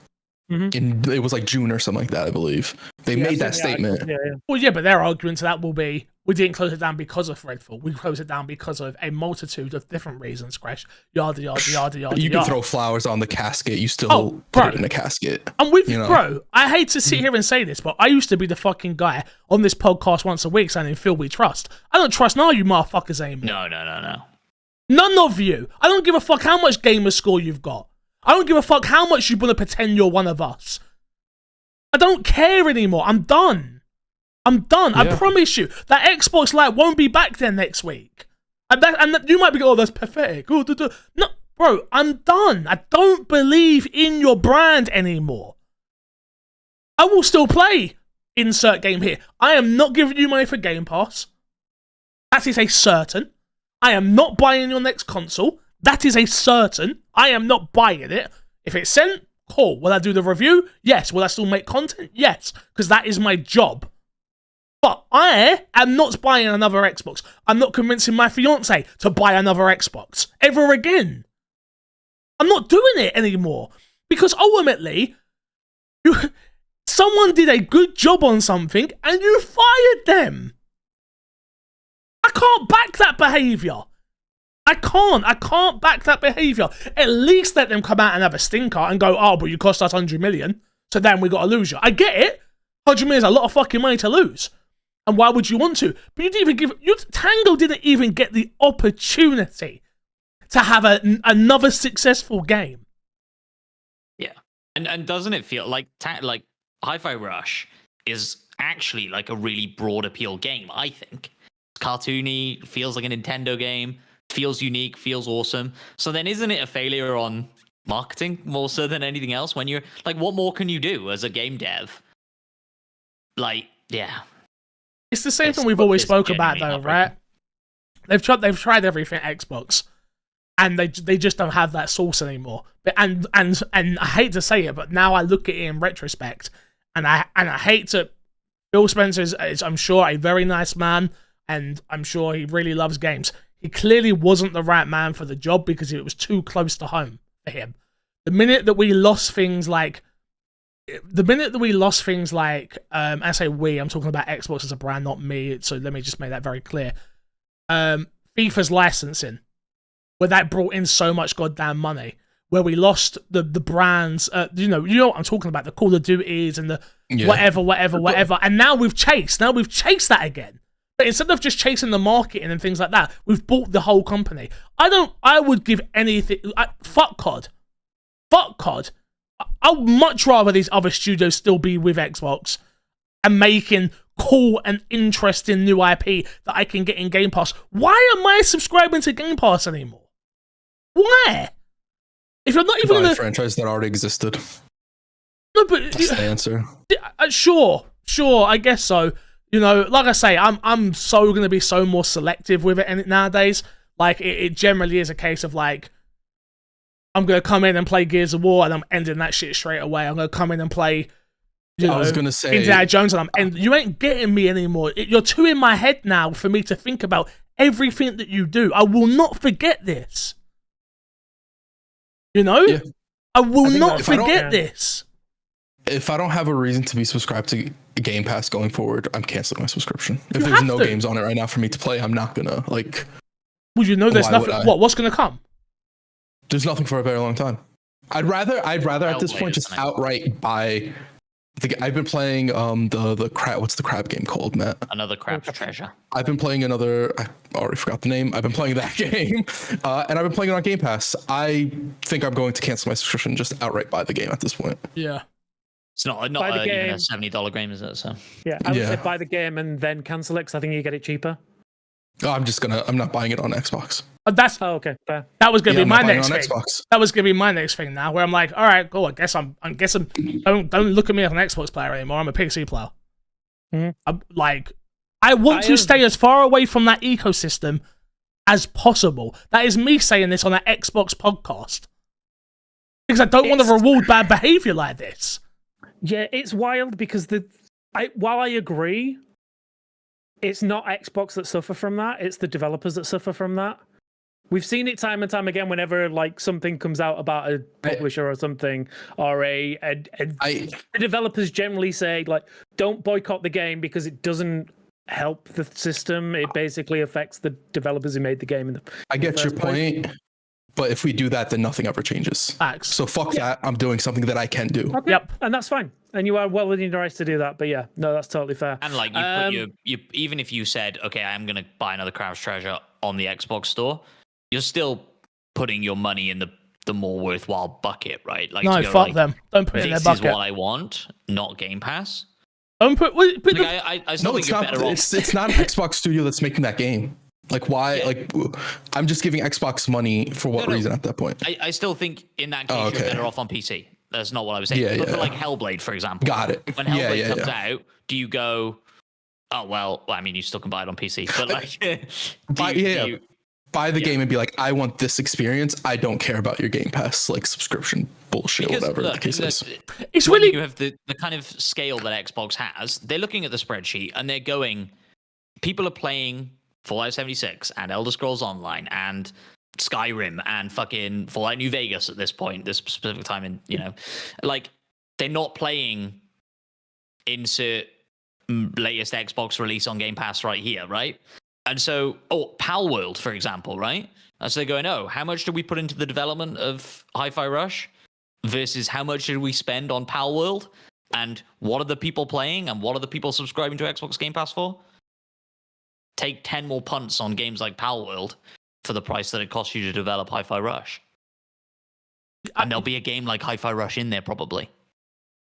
It was like June or something like that, I believe. They made that statement. Well, yeah, but their argument to that will be, we didn't close it down because of Redfall. We closed it down because of a multitude of different reasons, Crash. Yada, yada, yada, yada. You can throw flowers on the casket. You still put it in a casket. I'm with you, bro. I hate to sit here and say this, but I used to be the fucking guy on this podcast once a week saying, Phil, we trust. I don't trust none of you motherfuckers anymore. No. None of you. I don't give a fuck how much gamer score you've got. I don't give a fuck how much you want to pretend you're one of us. I don't care anymore. I'm done. Yeah. I promise you that Xbox Live won't be back there next week. And you might be going, oh, that's pathetic. No, bro, I'm done. I don't believe in your brand anymore. I will still play insert game here. I am not giving you money for Game Pass. That is a certain. I am not buying your next console. That is a certain. I am not buying it. If it's sent, cool. Will I do the review? Yes. Will I still make content? Yes. Because that is my job. But I am not buying another Xbox. I'm not convincing my fiance to buy another Xbox ever again. I'm not doing it anymore. Because ultimately, someone did a good job on something and you fired them. I can't back that behaviour. I can't back that behaviour. At least let them come out and have a stinker and go, oh, but you cost us 100 million, so then we got to lose you. I get it. 100 million is a lot of fucking money to lose. And why would you want to? But you didn't even Tango didn't even get the opportunity to have another successful game. Yeah. And doesn't it feel like Hi-Fi Rush is actually like a really broad appeal game, I think. It's cartoony, feels like a Nintendo game. Feels unique, feels awesome. So then isn't it a failure on marketing more so than anything else? When you're like, what more can you do as a game dev? Like, yeah. It's the same thing we've always spoke about though, right? They've tried everything Xbox, and they just don't have that sauce anymore. But and I hate to say it, but now I look at it in retrospect, and I hate to. Phil Spencer is I'm sure a very nice man, and I'm sure he really loves games. He clearly wasn't the right man for the job because it was too close to home for him. The minute that we lost things like, I say we, I'm talking about Xbox as a brand, not me. So let me just make that very clear. FIFA's licensing, where that brought in so much goddamn money, where we lost the brands. You know what I'm talking about, the Call of Duties and the whatever. And now we've chased that again. But instead of just chasing the marketing and things like that, we've bought the whole company. I would give anything. Fuck COD. I'd much rather these other studios still be with Xbox and making cool and interesting new IP that I can get in Game Pass. Why am I subscribing to Game Pass anymore? Why? If you're not even in a franchise that already existed. No, but that's the answer. Sure, I guess so. You know, like I say, I'm so going to be so more selective with it nowadays. Like, it generally is a case of, like, I'm going to come in and play Gears of War, and I'm ending that shit straight away. I'm going to come in and play, I was going to say, Indiana Jones, and you ain't getting me anymore. You're too in my head now for me to think about everything that you do. I will not forget this. You know? Yeah. I will not forget this. If I don't have a reason to be subscribed to Game Pass going forward, I'm canceling my subscription. If there's no games on it right now for me to play, I'm not gonna like. Well, you know, there's nothing. What's gonna come? There's nothing for a very long time. I'd rather at this point just outright buy. I've been playing the crab. What's the crab game called, Matt? Another Crab Treasure. I've been playing another. I already forgot the name. I've been playing that game, and I've been playing it on Game Pass. I think I'm going to cancel my subscription, just outright buy the game at this point. Yeah. It's not even a $70 game, is it? So yeah, I would say buy the game and then cancel it because I think you get it cheaper. Oh, I'm not buying it on Xbox. Okay, fair. That was gonna be my next thing. Xbox. That was gonna be my next thing now, where I'm like, all right, cool. I guess I'm don't look at me as an Xbox player anymore. I'm a PC player. Mm-hmm. I want to stay as far away from that ecosystem as possible. That is me saying this on an Xbox podcast because I don't want to reward bad behavior like this. Yeah, it's wild because while I agree, it's not Xbox that suffer from that. It's the developers that suffer from that. We've seen it time and time again whenever like something comes out about a publisher or something, or the developers generally say like, don't boycott the game because it doesn't help the system. It basically affects the developers who made the game. I get your point, but if we do that, then nothing ever changes. Facts. So fuck that. I'm doing something that I can do. Okay. Yep. And that's fine. And you are well within your rights to do that. But yeah, no, that's totally fair. And like you put you even if you said, okay, I'm gonna buy another Crouch Treasure on the Xbox store, you're still putting your money in the more worthwhile bucket, right? Like, No, fuck them. Don't put it in their This bucket. is what I want, not Game Pass. Don't put I still think it's you're not. better off. It's not an Xbox studio that's making that game. Like why? Yeah. Like I'm just giving Xbox money for what reason at that point? I still think in that case you're better off on PC. That's not what I was saying. Yeah, But yeah. for like Hellblade, for example. Got it. When Hellblade Yeah, comes out, do you go, oh, well, I mean, you still can buy it on PC. But like, Buy the game and be like, I want this experience. I don't care about your Game Pass like subscription bullshit, whatever the case is. It's when really you have the kind of scale that Xbox has. They're looking at the spreadsheet and they're going, people are playing Fallout 76 and Elder Scrolls Online and Skyrim and fucking Fallout New Vegas at this point, this specific time in, like they're not playing insert latest Xbox release on Game Pass right here, right? And so, Pal World, for example, right? And so they're going, how much did we put into the development of Hi-Fi Rush versus how much did we spend on Pal World? And what are the people playing and what are the people subscribing to Xbox Game Pass for? Take 10 more punts on games like Pal World for the price that it costs you to develop Hi-Fi Rush. And there'll be a game like Hi-Fi Rush in there probably.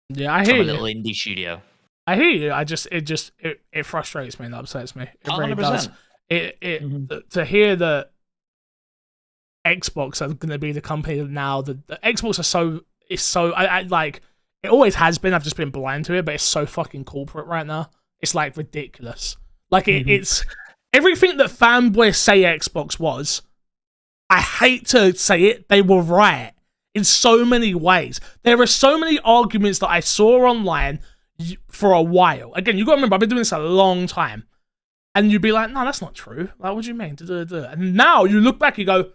Yeah, I from hear a little you. indie studio. I hear you. It frustrates me and upsets me. It really does. 100%. To hear that Xbox are going to be the company now. The Xbox is so. I like. It always has been. I've just been blind to it, but it's so fucking corporate right now. It's like ridiculous. Like it's everything that fanboys say Xbox was. I hate to say it, they were right in so many ways. There are so many arguments that I saw online for a while. Again, you got to remember, I've been doing this a long time. And you'd be like, no, that's not true. Like, what do you mean? And now you look back, you go,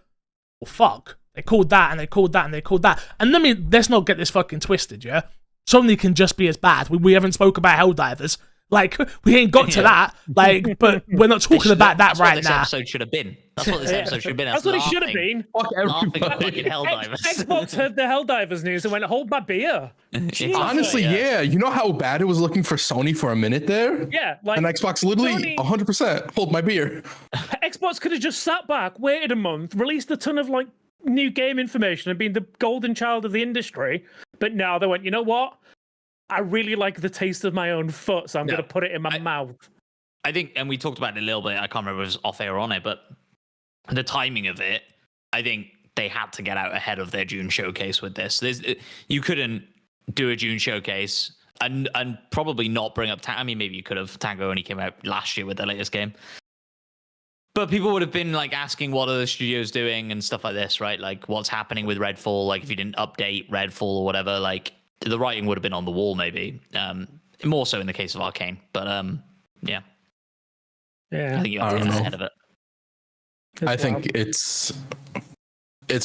well, fuck. They called that, and they called that, and they called that. And let's not get this fucking twisted, yeah? Sony can just be as bad. We haven't spoke about Helldivers. Like, we ain't got to that. Like, but we're not talking about that right now. That's what this episode should have been. That's what this episode should have been. That's what it should have been. Fuck Laughing at everybody. fucking Helldivers. Xbox heard the Helldivers news and went, hold my beer. Honestly, yeah. You know how bad it was looking for Sony for a minute there? Yeah, like And Xbox literally Sony- 100% hold my beer. Xbox could have just sat back, waited a month, released a ton of like new game information and been the golden child of the industry. But now they went, you know what? I really like the taste of my own foot, so I'm going to put it in my mouth. I think, and we talked about it a little bit, I can't remember if it was off air or on it, but the timing of it, I think they had to get out ahead of their June showcase with this. You couldn't do a June showcase and probably not bring up I mean, maybe you could have. Tango only came out last year with their latest game. But people would have been like asking what are the studios doing and stuff like this, right? Like what's happening with Redfall? Like if you didn't update Redfall or whatever, like the writing would have been on the wall maybe. More so in the case of Arcane. But yeah. I think you have to get ahead of it. I think it's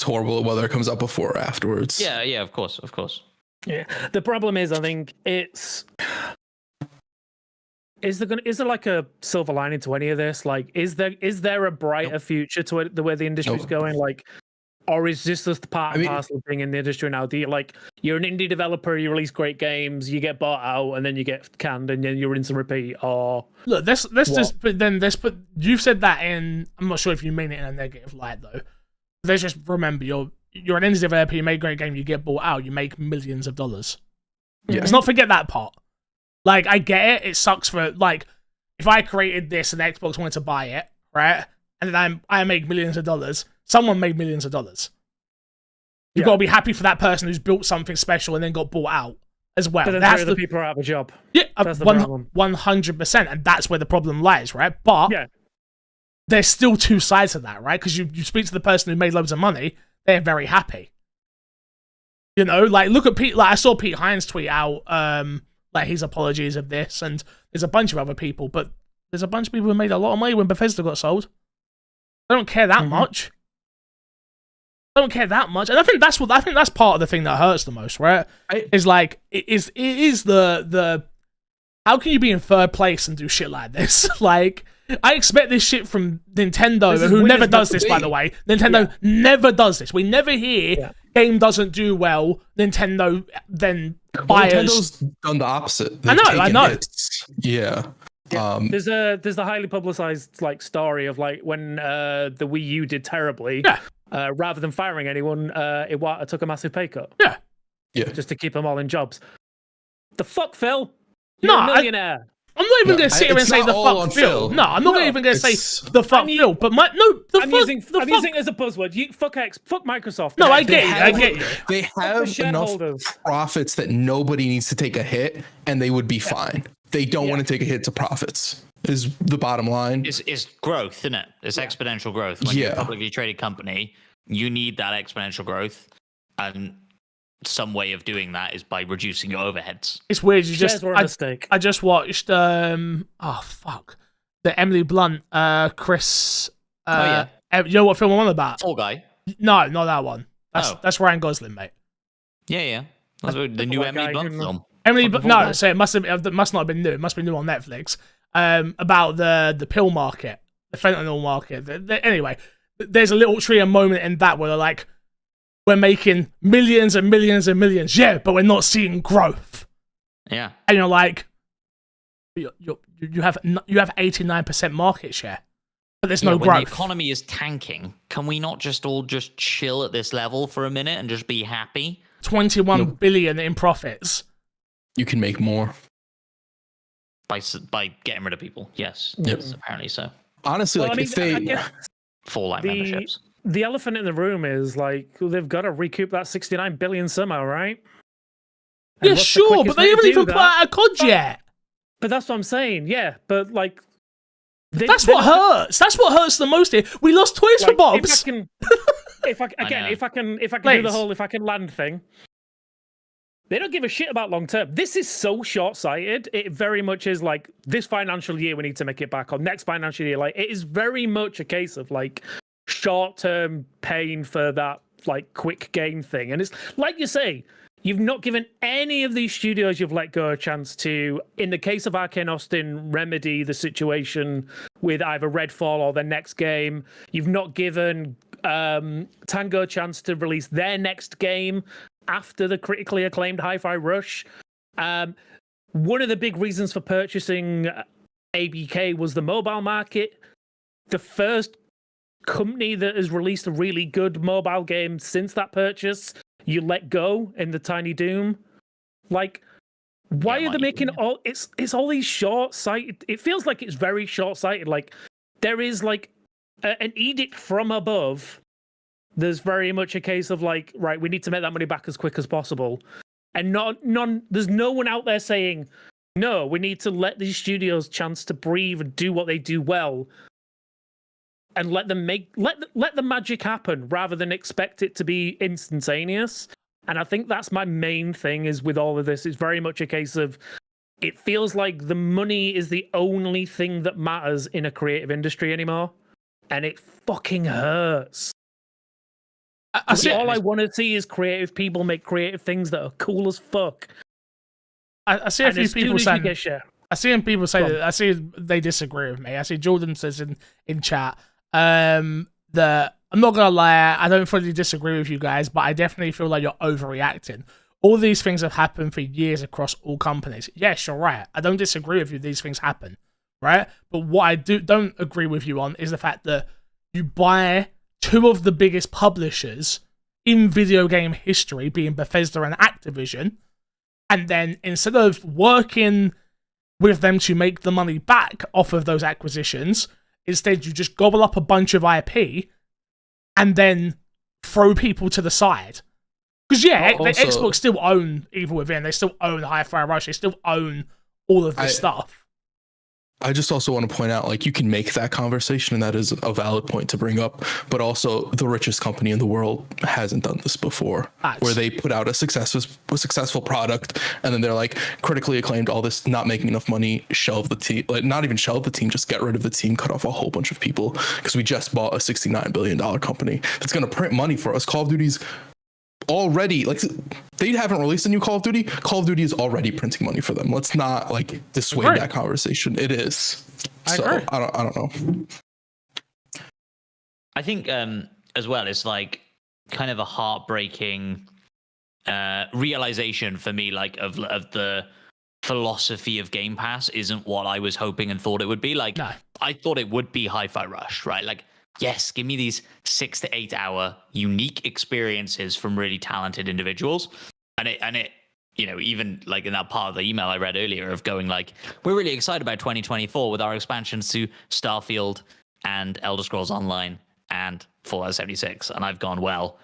horrible whether it comes out before or afterwards. Yeah, of course. Yeah. The problem is, I think it's. Is there like a silver lining to any of this? Like, is there a brighter future to it, the way the industry's going? Like, or is this just the part and parcel of being in the industry now? Do you you're an indie developer, you release great games, you get bought out, and then you get canned, and then you rinse and repeat? Or look, let's just put. You've said that in. I'm not sure if you mean it in a negative light though. Let's just remember you're an indie developer. You make a great game, you get bought out, you make millions of dollars. Yeah. Let's not forget that part. Like, I get it. It sucks for, like, if I created this and Xbox wanted to buy it, right? And then I make millions of dollars. Someone made millions of dollars. You've got to be happy for that person who's built something special and then got bought out as well. But then the people are out of a job. Yeah, that's the problem. 100%. And that's where the problem lies, right? But there's still two sides to that, right? Because you speak to the person who made loads of money, they're very happy. You know, like, look at Pete. Like, I saw Pete Hines tweet out, like his apologies of this, and there's a bunch of other people, but there's a bunch of people who made a lot of money when Bethesda got sold. I don't care that much. I don't care that much, and I think that's part of the thing that hurts the most, right? Is like it is the how can you be in third place and do shit like this? Like, I expect this shit from Nintendo, who never does this, by the way. Nintendo never does this. We never hear game doesn't do well. Nintendo then fires. Nintendo's done the opposite. I know. Hits. Yeah. There's the highly publicized like story of like when the Wii U did terribly. Yeah. Rather than firing anyone, Iwata took a massive pay cut. Yeah. Yeah. Just to keep them all in jobs. The fuck, Phil? No, You're a millionaire. I'm not even going to sit here and say the fuck Phil. No, I'm not even going to say the fuck Phil. But I'm using it as a buzzword. Fuck Microsoft. No, I get you. They have enough profits that nobody needs to take a hit, and they would be fine. They don't want to take a hit to profits. Is the bottom line? It's growth, isn't it? It's exponential growth. When you're a publicly traded company, you need that exponential growth, and some way of doing that is by reducing your overheads. It's weird. I just watched the Emily Blunt, Chris. You know what film I'm on about? Fall Guy. No, not that one. That's Ryan Gosling, mate. Yeah. That's the new Emily Blunt film. So it must not have been new. It must be new on Netflix. About the pill market, the fentanyl market. Anyway, there's a little tree moment in that where they're like, we're making millions and millions and millions, but we're not seeing growth. Yeah, and you're like, you have 89% market share, but there's no growth. When the economy is tanking, can we not just all chill at this level for a minute and just be happy? 21 billion in profits. You can make more by getting rid of people. Yes, apparently so. Honestly, if they Fallout memberships. The elephant in the room is like they've got to recoup that 69 billion somehow, right? And sure, but they haven't even put out a COD yet. But that's what I'm saying. Yeah, but like that's what hurts. That's what hurts the most here. We lost Toys for Bobs. If I can do the whole if I can land thing. They don't give a shit about long term. This is so short-sighted. It very much is like this financial year we need to make it back, or next financial year. Like it is very much a case of like short-term pain for that like quick gain thing. And it's like you say, you've not given any of these studios you've let go a chance to, in the case of ARKANE Austin, remedy the situation with either Redfall or their next game. You've not given Tango a chance to release their next game after the critically acclaimed Hi-Fi Rush. One of the big reasons for purchasing ABK was the mobile market. The first company that has released a really good mobile game since that purchase, you let go in the Tiny Doom. Like, why are they making all? It's all these short-sighted. It feels like it's very short-sighted. Like there is like an edict from above. There's very much a case of like, right, we need to make that money back as quick as possible, and there's no one out there saying, no, we need to let these studios chance to breathe and do what they do well, and let the magic happen rather than expect it to be instantaneous. And I think that's my main thing is with all of this. It's very much a case of it feels like the money is the only thing that matters in a creative industry anymore, and it fucking hurts. All I want to see is creative people make creative things that are cool as fuck. I see a few people saying. I see people say that. I see they disagree with me. I see Jordan says in chat that I'm not gonna lie. I don't fully disagree with you guys, but I definitely feel like you're overreacting. All these things have happened for years across all companies. Yes, you're right. I don't disagree with you. These things happen, right? But what I don't agree with you on is the fact that you buy two of the biggest publishers in video game history, being Bethesda and Activision, and then instead of working with them to make the money back off of those acquisitions, instead you just gobble up a bunch of IP and then throw people to the side. Because Xbox still own Evil Within, they still own Hi-Fi Rush, they still own all of this stuff. I just also want to point out, like, you can make that conversation, and that is a valid point to bring up. But also, the richest company in the world hasn't done this before, where they put out a successful product, and then they're like critically acclaimed, all this, not making enough money, shelve the team, like not even shelve the team, just get rid of the team, cut off a whole bunch of people because we just bought a $69 billion company that's going to print money for us. Call of Duty's already, like, they haven't released a new Call of Duty. Call of Duty is already printing money for them. Let's not like dissuade that conversation. It is. I don't know. I think as well, it's like kind of a heartbreaking realization for me, like of the philosophy of Game Pass isn't what I was hoping and thought it would be. Like, I thought it would be Hi-Fi Rush, right? Like, yes, give me these 6 to 8 hour unique experiences from really talented individuals. And it, you know, even like in that part of the email I read earlier of going like, we're really excited about 2024 with our expansions to Starfield and Elder Scrolls Online and Fallout 76. And I've gone, well,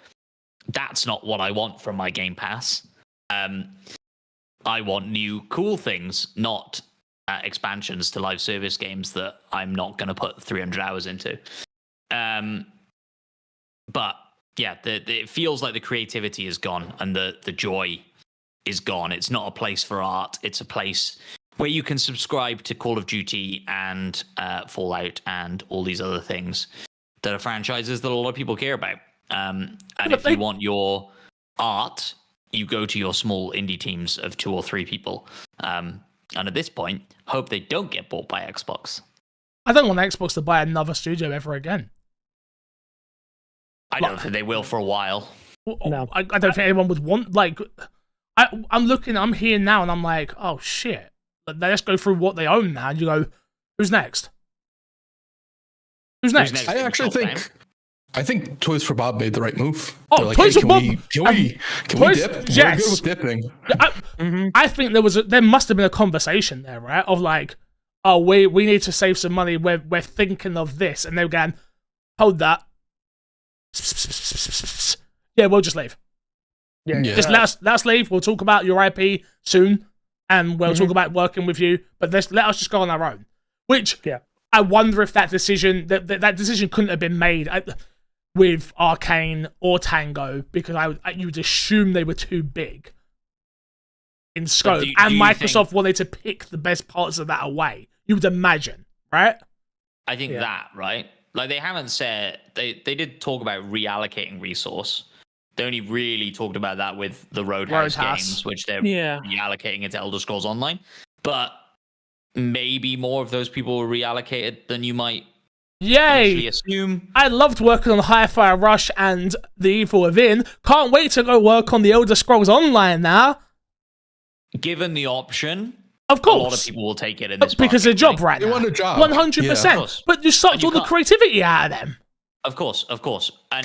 that's not what I want from my Game Pass. I want new cool things, not expansions to live service games that I'm not going to put 300 hours into. But yeah, it feels like the creativity is gone and the joy is gone. It's not a place for art. It's a place where you can subscribe to Call of Duty and Fallout and all these other things that are franchises that a lot of people care about. And if you want your art, you go to your small indie teams of 2 or 3 people. And at this point, hope they don't get bought by Xbox. I don't want Xbox to buy another studio ever again. I don't think they will for a while. No, I don't think anyone would want, like, I'm here now and I'm like, oh shit. Let's go through what they own now and you go, who's next? Who's next? I think Toys for Bob made the right move. Oh, like, Toys for Bob. Can we dip? Yes. We're good with dipping. I think there must have been a conversation there, right? Of like, oh, we need to save some money. We're thinking of this, and they're going, hold that. Yeah, we'll just leave. Yeah. Just let us leave. We'll talk about your IP soon, and we'll talk about working with you. But let us just go on our own. Which I wonder if that decision that decision couldn't have been made with ARKANE or TANGO, because you would assume they were too big in scope, and Microsoft wanted to pick the best parts of that away. You would imagine, right? I think that, right? Like, they haven't said, they did talk about reallocating resource. They only really talked about that with the Roadhouse games, which they're reallocating into Elder Scrolls Online. But maybe more of those people were reallocated than you might assume. I loved working on Hi-Fi Rush and The Evil Within. Can't wait to go work on the Elder Scrolls Online now. Given the option, of course, a lot of people will take it in this because market, a job right now. They want a job. 100%. But you sucked all the creativity out of them. Of course.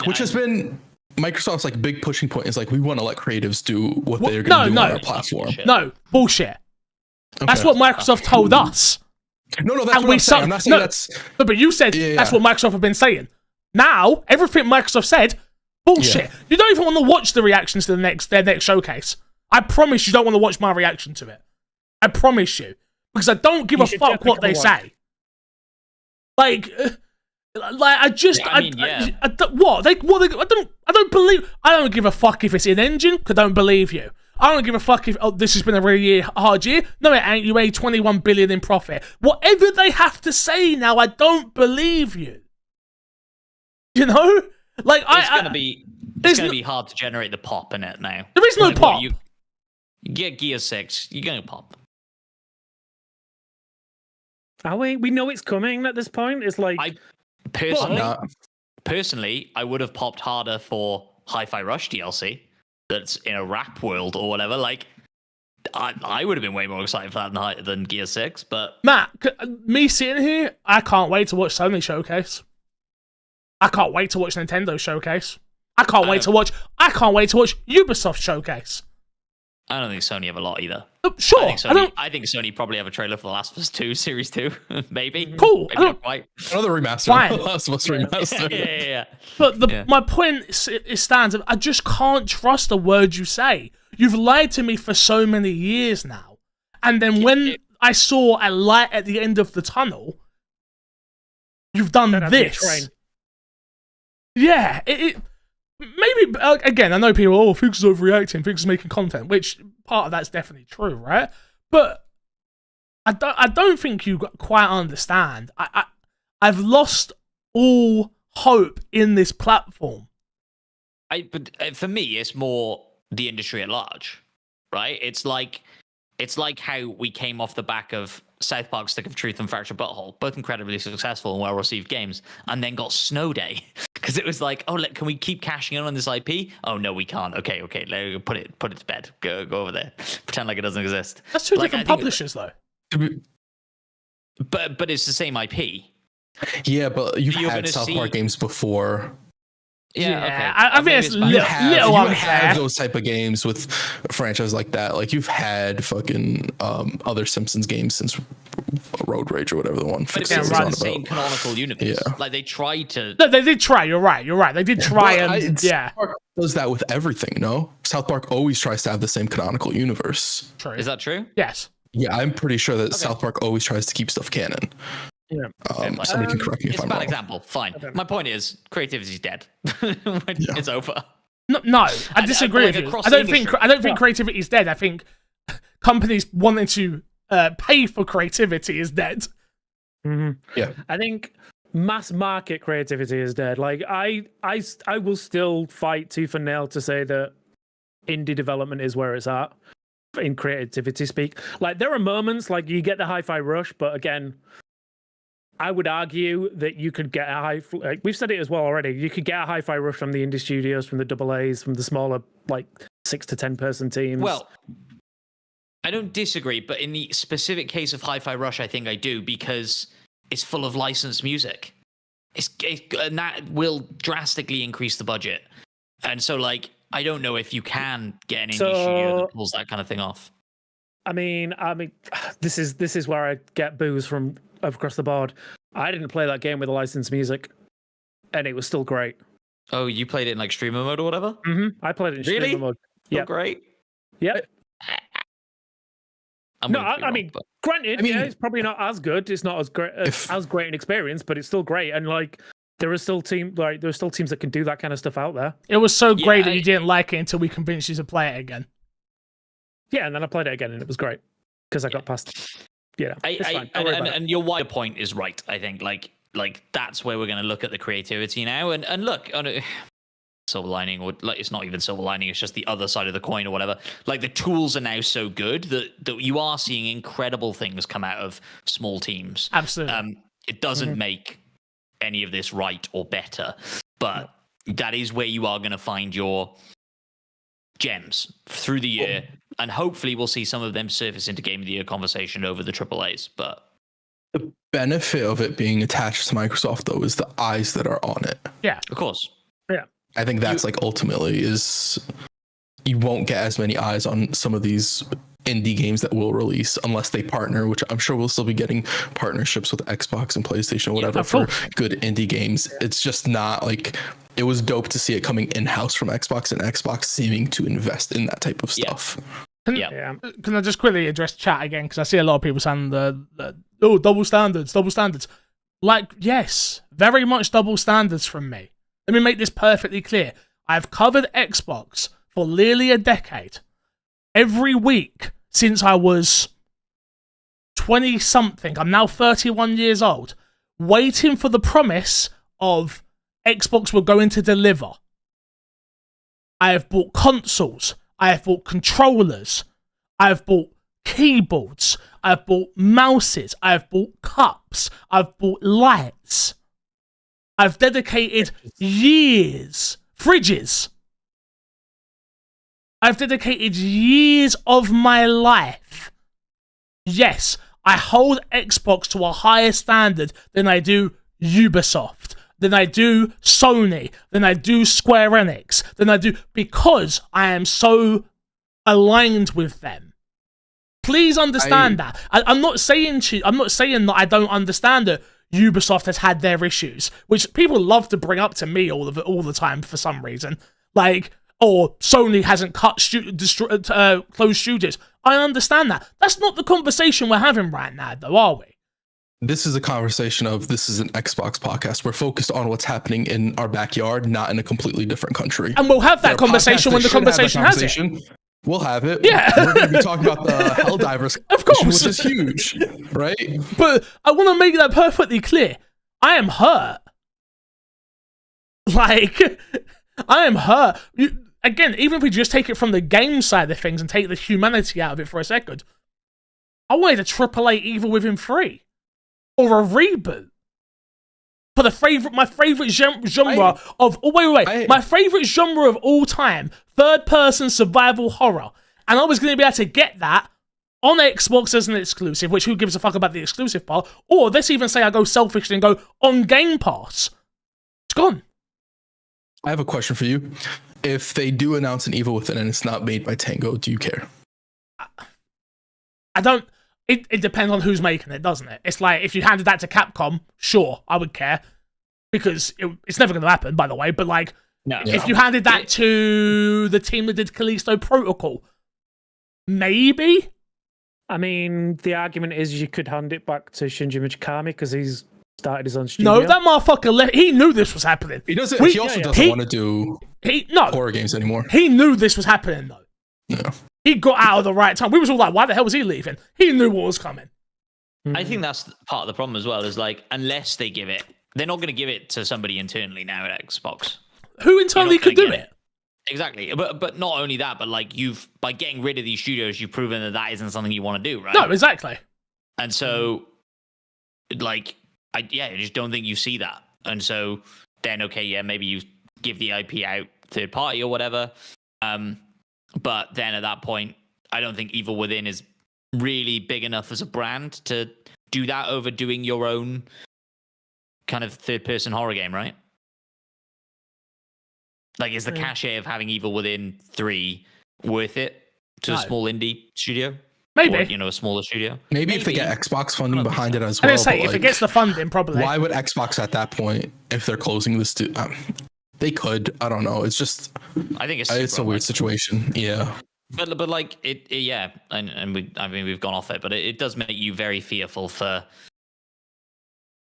Which has been Microsoft's like big pushing point, is like, we want to let creatives do what they're going to do on our platform. No, bullshit. Okay. That's what Microsoft told us. No, that's what I'm saying. I'm not saying that's... No, but you said that's what Microsoft have been saying. Now, everything Microsoft said, bullshit. Yeah. You don't even want to watch the reactions to their next showcase. I promise you don't want to watch my reaction to it. I promise you. Because I don't give a fuck what they say. Like, I don't give a fuck if it's in-engine, because I don't believe you. I don't give a fuck if, this has been a really hard year. No, it ain't. You made $21 billion in profit. Whatever they have to say now, I don't believe you. You know? Like, it's going to be hard to generate the pop in it now. There is no pop. You get Gear 6, you're going to pop. Are we? We know it's coming at this point. It's like... Personally, I would have popped harder for Hi-Fi Rush DLC that's in a rap world or whatever. Like, I would have been way more excited for that than Gear 6, but... Matt, me sitting here, I can't wait to watch Sony Showcase. I can't wait to watch Nintendo Showcase. I can't wait to watch Ubisoft Showcase. I don't think Sony have a lot either. Sure. I think Sony probably have a trailer for The Last of Us 2, Series 2, maybe. Cool. Maybe not quite. Another remaster. Fine. Last of Us remaster. Yeah. But my point stands. I just can't trust a word you say. You've lied to me for so many years now. And then when I saw a light at the end of the tunnel, you've done this. Yeah, it maybe, again, I know people, Fix is overreacting, Fix is making content, which part of that's definitely true, right? But I don't think you quite understand. I've lost all hope in this platform. But for me, it's more the industry at large, right? It's like how we came off the back of South Park, Stick of Truth, and Fractured Butthole, both incredibly successful and well-received games, and then got Snow Day because it was like, can we keep cashing in on this IP? Oh no, we can't. Okay, put it to bed. Go over there, pretend like it doesn't exist. That's two different publishers, though. But it's the same IP. Yeah, but you've had South Park games before. Yeah, okay. I think it's little you have those type of games with franchises like that. Like you've had fucking other Simpsons games since Road Rage or whatever the one. But it's the same canonical universe. Yeah. Like they tried to. No, they did try. You're right. They did try South Park does that with everything. No, South Park always tries to have the same canonical universe. True. Is that true? Yes. Yeah, I'm pretty sure that South Park always tries to keep stuff canon. Yeah. Somebody can correct me if I'm wrong. It's a bad example. Fine. My point is, creativity's dead. It's over. No, I disagree with you. I don't think creativity is dead. I think companies wanting to pay for creativity is dead. Mm-hmm. Yeah. I think mass market creativity is dead. Like I will still fight tooth and nail to say that indie development is where it's at in creativity speak. Like there are moments like you get the hi-fi rush, but again, I would argue that you could get we've said it as well already. You could get a hi-fi rush from the indie studios, from the AA's, from the smaller 6 to 10 person teams. Well, I don't disagree, but in the specific case of Hi-Fi Rush, I think I do because it's full of licensed music. And that will drastically increase the budget. And so, I don't know if you can get an indie studio that pulls that kind of thing off. I mean, this is where I get boos from across the board. I didn't play that game with the licensed music, and it was still great. Oh, you played it in streamer mode or whatever? Mm-hmm. I played it in streamer mode. Yeah, great. Yeah. Granted, it's probably not as good. It's not as great an experience, but it's still great. And there are still teams that can do that kind of stuff out there. It was so great that you didn't like it until we convinced you to play it again. Yeah, and then I played it again, and it was great because I got past. Yeah, it's fine. And your wider point is right. I think that's where we're going to look at the creativity now. And look, silver lining, or it's not even silver lining. It's just the other side of the coin or whatever. The tools are now so good that you are seeing incredible things come out of small teams. Absolutely. It doesn't make any of this right or better, but that is where you are going to find your gems through the year, and hopefully we'll see some of them surface into Game of the Year conversation over the AAAs. But the benefit of it being attached to Microsoft, though, is the eyes that are on it. Yeah, of course. Yeah, I think that's ultimately is you won't get as many eyes on some of these indie games that will release unless they partner, which I'm sure we'll still be getting partnerships with Xbox and PlayStation or whatever for good indie games. It's just not it was dope to see it coming in-house from Xbox and Xbox seeming to invest in that type of stuff. Can I just quickly address chat again? Because I see a lot of people saying double standards. Yes, very much double standards from me. Let me make this perfectly clear. I've covered Xbox for nearly a decade. Every week since I was 20-something, I'm now 31 years old, waiting for the promise of Xbox were going to deliver. I have bought consoles. I have bought controllers. I have bought keyboards. I have bought mouses. I have bought cups. I've bought lights. I've dedicated years. Fridges. I've dedicated years of my life. Yes, I hold Xbox to a higher standard than I do Ubisoft, than I do Sony, than I do Square Enix, than I do, because I am so aligned with them. Please understand that. I'm not saying that I don't understand that Ubisoft has had their issues, which people love to bring up to me all the time for some reason. or Sony hasn't closed studios. I understand that. That's not the conversation we're having right now, though, are we? This is a conversation of this is an Xbox podcast. We're focused on what's happening in our backyard, not in a completely different country. And we'll have that conversation when the conversation has it. We'll have it. Yeah. We're going to be talking about the Helldivers, of course, which is huge, right? But I want to make that perfectly clear. I am hurt. Like, I am hurt. Again, even if we just take it from the game side of things and take the humanity out of it for a second, I wanted a AAA Evil Within 3 or a reboot. For my favorite genre of my favorite genre of all time, third-person survival horror, and I was going to be able to get that on Xbox as an exclusive. Which who gives a fuck about the exclusive part? Or let's even say I go selfishly and go on Game Pass. It's gone. I have a question for you. If they do announce an Evil Within and it's not made by Tango, do you care? I don't. It depends on who's making it, doesn't it? It's like, if you handed that to Capcom, sure, I would care. Because it's never going to happen, by the way. But, like, if you handed that to the team that did Callisto Protocol, maybe? I mean, the argument is you could hand it back to Shinji Mikami because he's started his own studio. No, that motherfucker, he knew this was happening. He doesn't. He also doesn't want to do horror games anymore. He knew this was happening, though. Yeah. He got out of the right time. We was all like, why the hell was he leaving? He knew what was coming. I think that's part of the problem as well, is like, unless they give it, they're not going to give it to somebody internally now at Xbox. Who internally could do it? Exactly. But not only that, but like, by getting rid of these studios, you've proven that isn't something you want to do, right? No, exactly. And so, like, I just don't think you see that. And so then, okay, yeah, maybe you give the IP out third party or whatever. But then at that point, I don't think Evil Within is really big enough as a brand to do that over doing your own kind of third-person horror game, right? Like, is the cachet of having Evil Within 3 worth it to a small indie studio? Maybe. Or, a smaller studio? Maybe if they get Xbox funding behind it as I well. was say, if it gets the funding, probably. Why would Xbox at that point, if they're closing the studio? They could. I don't know. It's just. I think it's a weird situation. Yeah. But like yeah, and we've gone off it, but it does make you very fearful for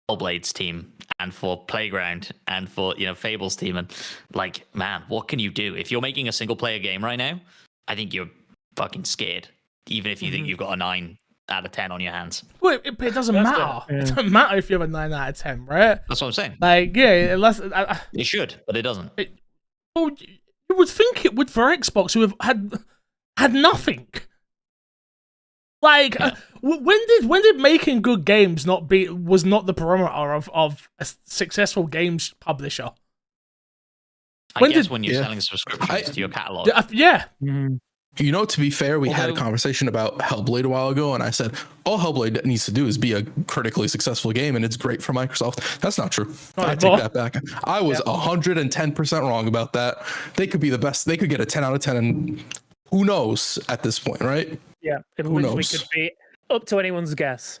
Hellblade's team and for Playground and for Fable's team, and like, man, what can you do if you're making a single player game right now? I think you're fucking scared, even if you think you've got a 9 out of 10 on your hands. Well, it doesn't matter. It doesn't matter if you have a 9 out of 10, right? That's what I'm saying. Like, yeah, unless it should, but it doesn't. Well, you would think it would for Xbox, who have had nothing. Like, when did making good games was not the parameter of a successful games publisher? When you're selling subscriptions to your catalog. Yeah. To be fair, we had a conversation about Hellblade a while ago, and I said, all Hellblade needs to do is be a critically successful game, and it's great for Microsoft. That's not true. I take that back. I was 110% wrong about that. They could be the best. They could get a 10 out of 10, and who knows at this point, right? Yeah, it literally could be up to anyone's guess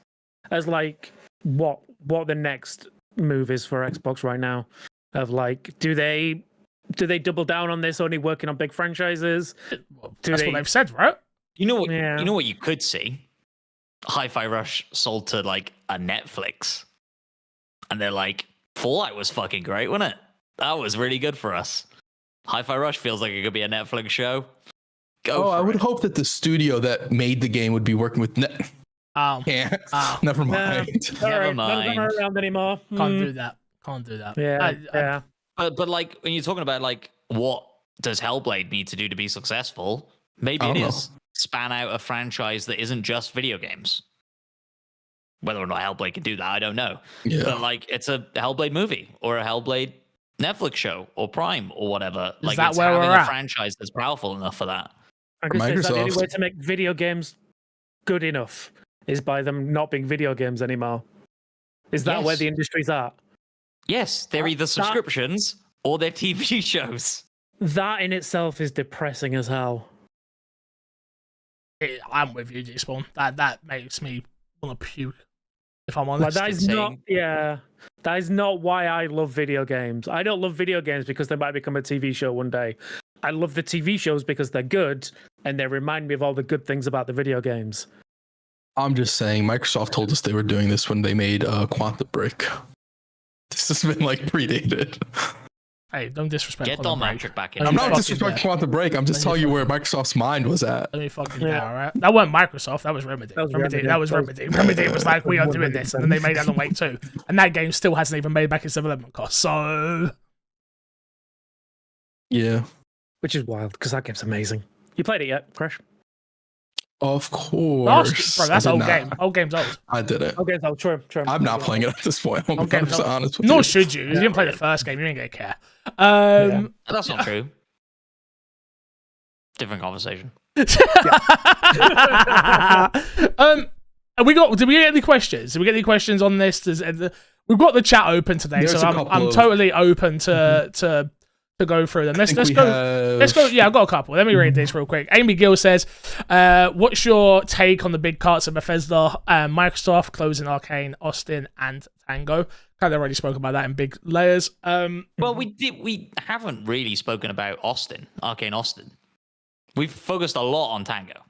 as like what the next move is for Xbox right now. Of like, do they double down on this, only working on big franchises? That's what they've said, right? You know what you could see? Hi-Fi Rush sold to like a Netflix, and they're like, Fallout was fucking great, wasn't it? That was really good for us. Hi-Fi Rush feels like it could be a Netflix show. I would hope that the studio that made the game would be working with never mind. Never mind. None of them are around anymore. Can't do that. Yeah. But like, when you're talking about like, what does Hellblade need to do to be successful? Maybe it is span out a franchise that isn't just video games. Whether or not Hellblade can do that, I don't know. Yeah. But like, it's a Hellblade movie or a Hellblade Netflix show or Prime or whatever. Is like, that it's where having we're a at? franchise that's powerful enough for that. I guess is that the only way to make video games good enough is by them not being video games anymore. Is that where the industry's at? Yes, they're either subscriptions or they're TV shows. That in itself is depressing as hell. I'm with you, G-Spawn. That makes me want to puke, if I'm honest. Like, that is not why I love video games. I don't love video games because they might become a TV show one day. I love the TV shows because they're good and they remind me of all the good things about the video games. I'm just saying, Microsoft told us they were doing this when they made Quantum Break. This has been like predated. Hey, don't disrespect. Get Don Matrick back in. I'm not fucking disrespecting dare. Quantum Break. I'm just telling you where Microsoft's mind was at. Let me fucking dare, alright? That wasn't Microsoft, that was Remedy. That was Remedy. Remedy was like, we are doing this, and then they made Alan Wake 2. And that game still hasn't even made back its development costs, so... Yeah. Which is wild, because that game's amazing. You played it yet, Crash? Of course. Bro, that's I did old not. game. Old game's old. I did it. Okay, so true. I'm not playing it at this point. I'm Okay, 100% honest with Nor you. should you. If you didn't play the first game, you ain't gonna care. That's not true. Different conversation. Did we get any questions? Did we get any questions on this? We've got the chat open today, There's so I'm totally open to go through them. Let's go. Yeah, I've got a couple. Let me read these real quick. Amy Gill says, "What's your take on the big cuts of Bethesda, Microsoft closing Arcane, Austin, and Tango?" Kind of already spoke about that in big layers. Well, we haven't really spoken about Arcane Austin. We've focused a lot on Tango.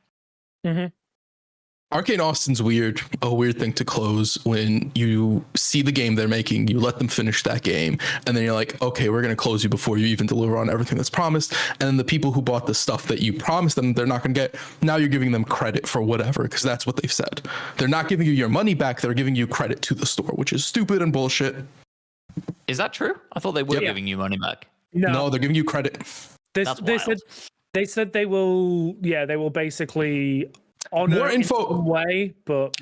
Mm-hmm. Arcane Austin's a weird thing to close when you see the game they're making, you let them finish that game, and then you're like, okay, we're going to close you before you even deliver on everything that's promised. And then the people who bought the stuff that you promised them they're not going to get, now you're giving them credit for whatever, because that's what they've said. They're not giving you your money back, they're giving you credit to the store, which is stupid and bullshit. Is that true? I thought they were giving you money back. No, they're giving you credit. They said they will basically honor More info in some way, but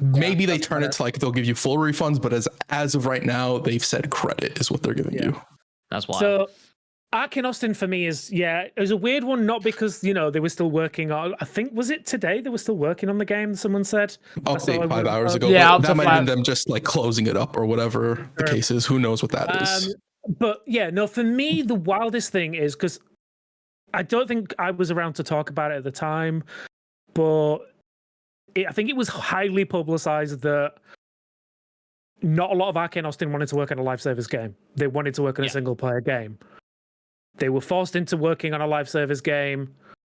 maybe they turn it to like they'll give you full refunds, but as of right now, they've said credit is what they're giving you. That's why. So Arcane Austin for me is it was a weird one, not because they were still working on. I think was it today they were still working on the game. Someone said update 5 hours ago. Yeah, that might have been them just like closing it up or whatever the case is. Who knows what that is? But for me the wildest thing is because I don't think I was around to talk about it at the time, but I think it was highly publicized that not a lot of Arcane Austin wanted to work on a live service game. They wanted to work on a single player game. They were forced into working on a live service game,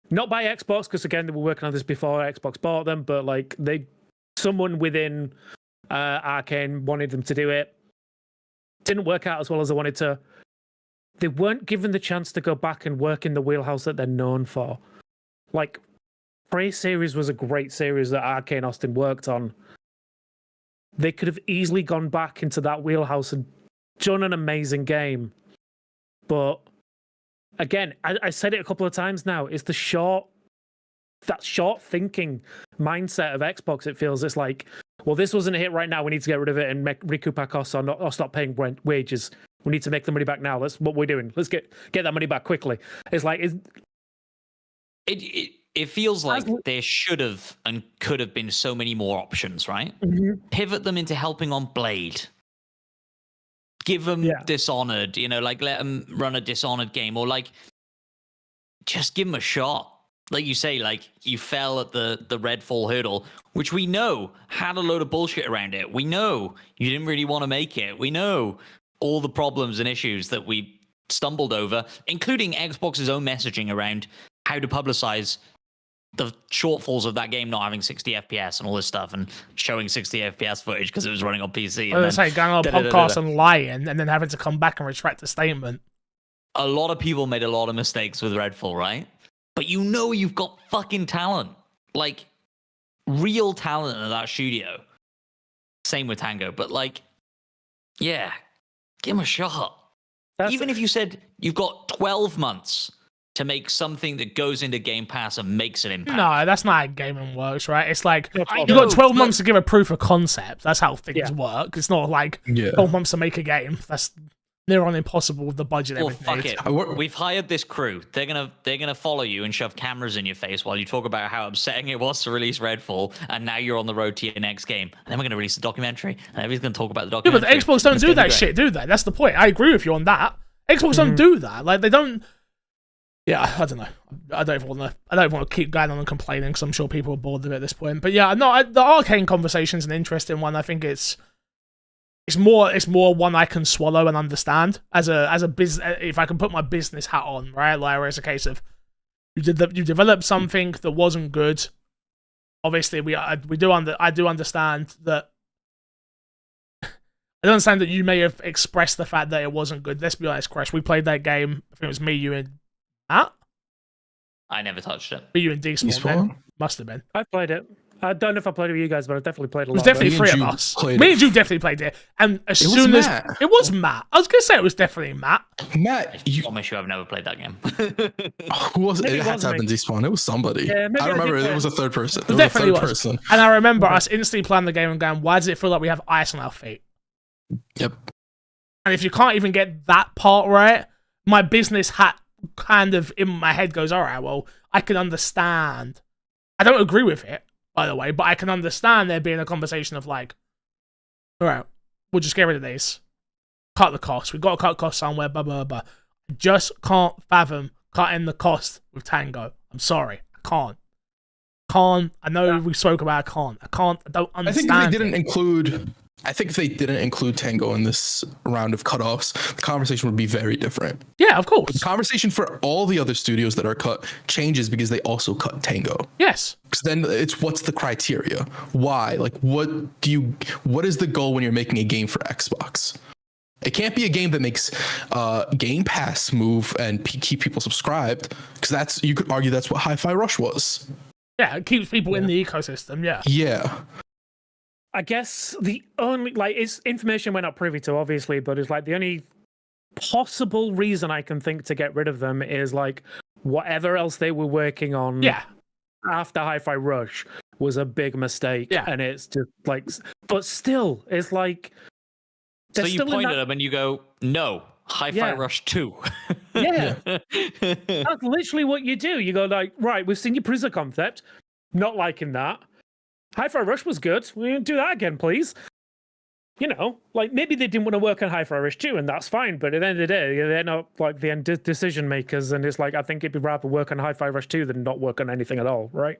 not by Xbox, because again, they were working on this before Xbox bought them, but like someone within Arcane wanted them to do it. Didn't work out as well as they wanted to. They weren't given the chance to go back and work in the wheelhouse that they're known for. Like, Prey series was a great series that Arcane Austin worked on. They could have easily gone back into that wheelhouse and done an amazing game. But again, I said it a couple of times now, it's that short thinking mindset of Xbox. It feels it's like, well, this wasn't a hit right now. We need to get rid of it and recoup our costs or stop paying wages. We need to make the money back now. That's what we're doing. Let's get that money back quickly. It's like it feels like there should have and could have been so many more options, right? Mm-hmm. Pivot them into helping on Blade. Give them Dishonored, like let them run a Dishonored game, or like just give them a shot. Like you say, like you fell at the Redfall hurdle, which we know had a load of bullshit around it. We know you didn't really want to make it. We know all the problems and issues that we stumbled over, including Xbox's own messaging around how to publicize the shortfalls of that game not having 60 FPS and all this stuff, and showing 60 FPS footage because it was running on PC. It's like going on a podcast and lying, and then having to come back and retract the statement. A lot of people made a lot of mistakes with Redfall, right? But you've got fucking talent, like real talent in that studio. Same with Tango, but like, yeah, give him a shot. Even if you said you've got 12 months to make something that goes into Game Pass and makes an impact. No, that's not how gaming works, right? It's like, you've got 12 months to give a proof of concept. That's how things work. It's not like 12 months to make a game. That's near on impossible with the budget. Well, fuck it. We've hired this crew. They're gonna follow you and shove cameras in your face while you talk about how upsetting it was to release Redfall, and now you're on the road to your next game. And then we're gonna release a documentary, and everybody's gonna talk about the documentary. Yeah, but Xbox don't do that shit, do they? That's the point. I agree with you on that. Xbox don't do that. Like, they don't. Yeah, I don't know. I don't want to keep going on and complaining because I'm sure people are bored of it at this point. But yeah, no, the Arcane conversation is an interesting one. I think it's it's more one I can swallow and understand as a business. If I can put my business hat on, right? Like, where it's a case of you developed something that wasn't good. Obviously, I do understand that. I don't understand that you may have expressed the fact that it wasn't good. Let's be honest, Crash. We played that game. I think it was me, you, and Matt. I never touched it. Me, you, and Despawn. Must have been. I played it. I don't know if I played it with you guys, but I definitely played a lot. It was definitely of it. 3 of us. Me and you definitely played it. And as soon as it was Matt, I was gonna say it was definitely Matt. Matt, I promise you, I've never played that game. Who was it? Maybe It had to have been Despawn. It was somebody. Yeah, maybe I don't remember. did It was a third person. It definitely was. And I remember us instantly playing the game and going, "Why does it feel like we have ice on our feet?" Yep. And if you can't even get that part right, my business hat kind of in my head goes, all right, well, I can understand. I don't agree with it, by the way, but I can understand there being a conversation of like, all right, we'll just get rid of these. Cut the cost. We've got to cut costs somewhere, blah, blah, blah. I just can't fathom cutting the cost with Tango. I'm sorry. I can't. I know we spoke about I don't understand. I think if they didn't include Tango in this round of cutoffs, the conversation would be very different. Yeah, of course. The conversation for all the other studios that are cut changes because they also cut Tango. Yes. Because then it's what's the criteria? Why? Like, what is the goal when you're making a game for Xbox? It can't be a game that makes Game Pass move and keep people subscribed, because you could argue that's what Hi-Fi Rush was. Yeah, it keeps people in the ecosystem. Yeah. Yeah. I guess the only it's information we're not privy to, obviously, but it's like the only possible reason I can think to get rid of them is like whatever else they were working on. Yeah. After Hi-Fi Rush was a big mistake. Yeah. And it's just like, but still, it's like. So you point at them and you go, no, Hi-Fi Rush 2. Yeah. That's literally what you do. You go like, right, we've seen your prison concept. Not liking that. Hi-Fi Rush was good. We can do that again, please. You know, like maybe they didn't want to work on Hi-Fi Rush 2, and that's fine. But at the end of the day, they're not like the decision makers, and it's like I think it'd be rather work on Hi-Fi Rush 2 than not work on anything at all, right?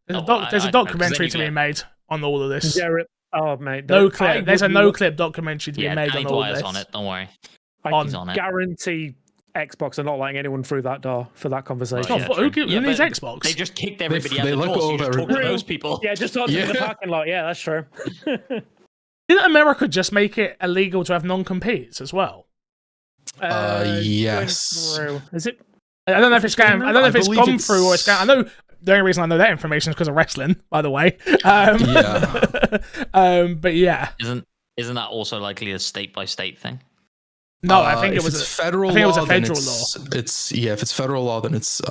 There's a documentary to be made on all of this. Oh mate, no clip. There's a no clip documentary to be made on all of this. On it. Don't worry. He's on it. Guarantee Xbox are not letting anyone through that door for that conversation. Who needs Xbox? They just kicked everybody out the door. So you just talk to those people. Yeah, just talk to in the parking lot. Yeah, that's true. Didn't America just make it illegal to have non-competes as well? Yes. Is it? I don't know if it's gone. I don't know if it's gone through or it's gone. I know the only reason I know that information is because of wrestling, by the way. But yeah. Isn't that also likely a state by state thing? No, I think it was federal. I think it was a law, federal law. It's if it's federal law, then it's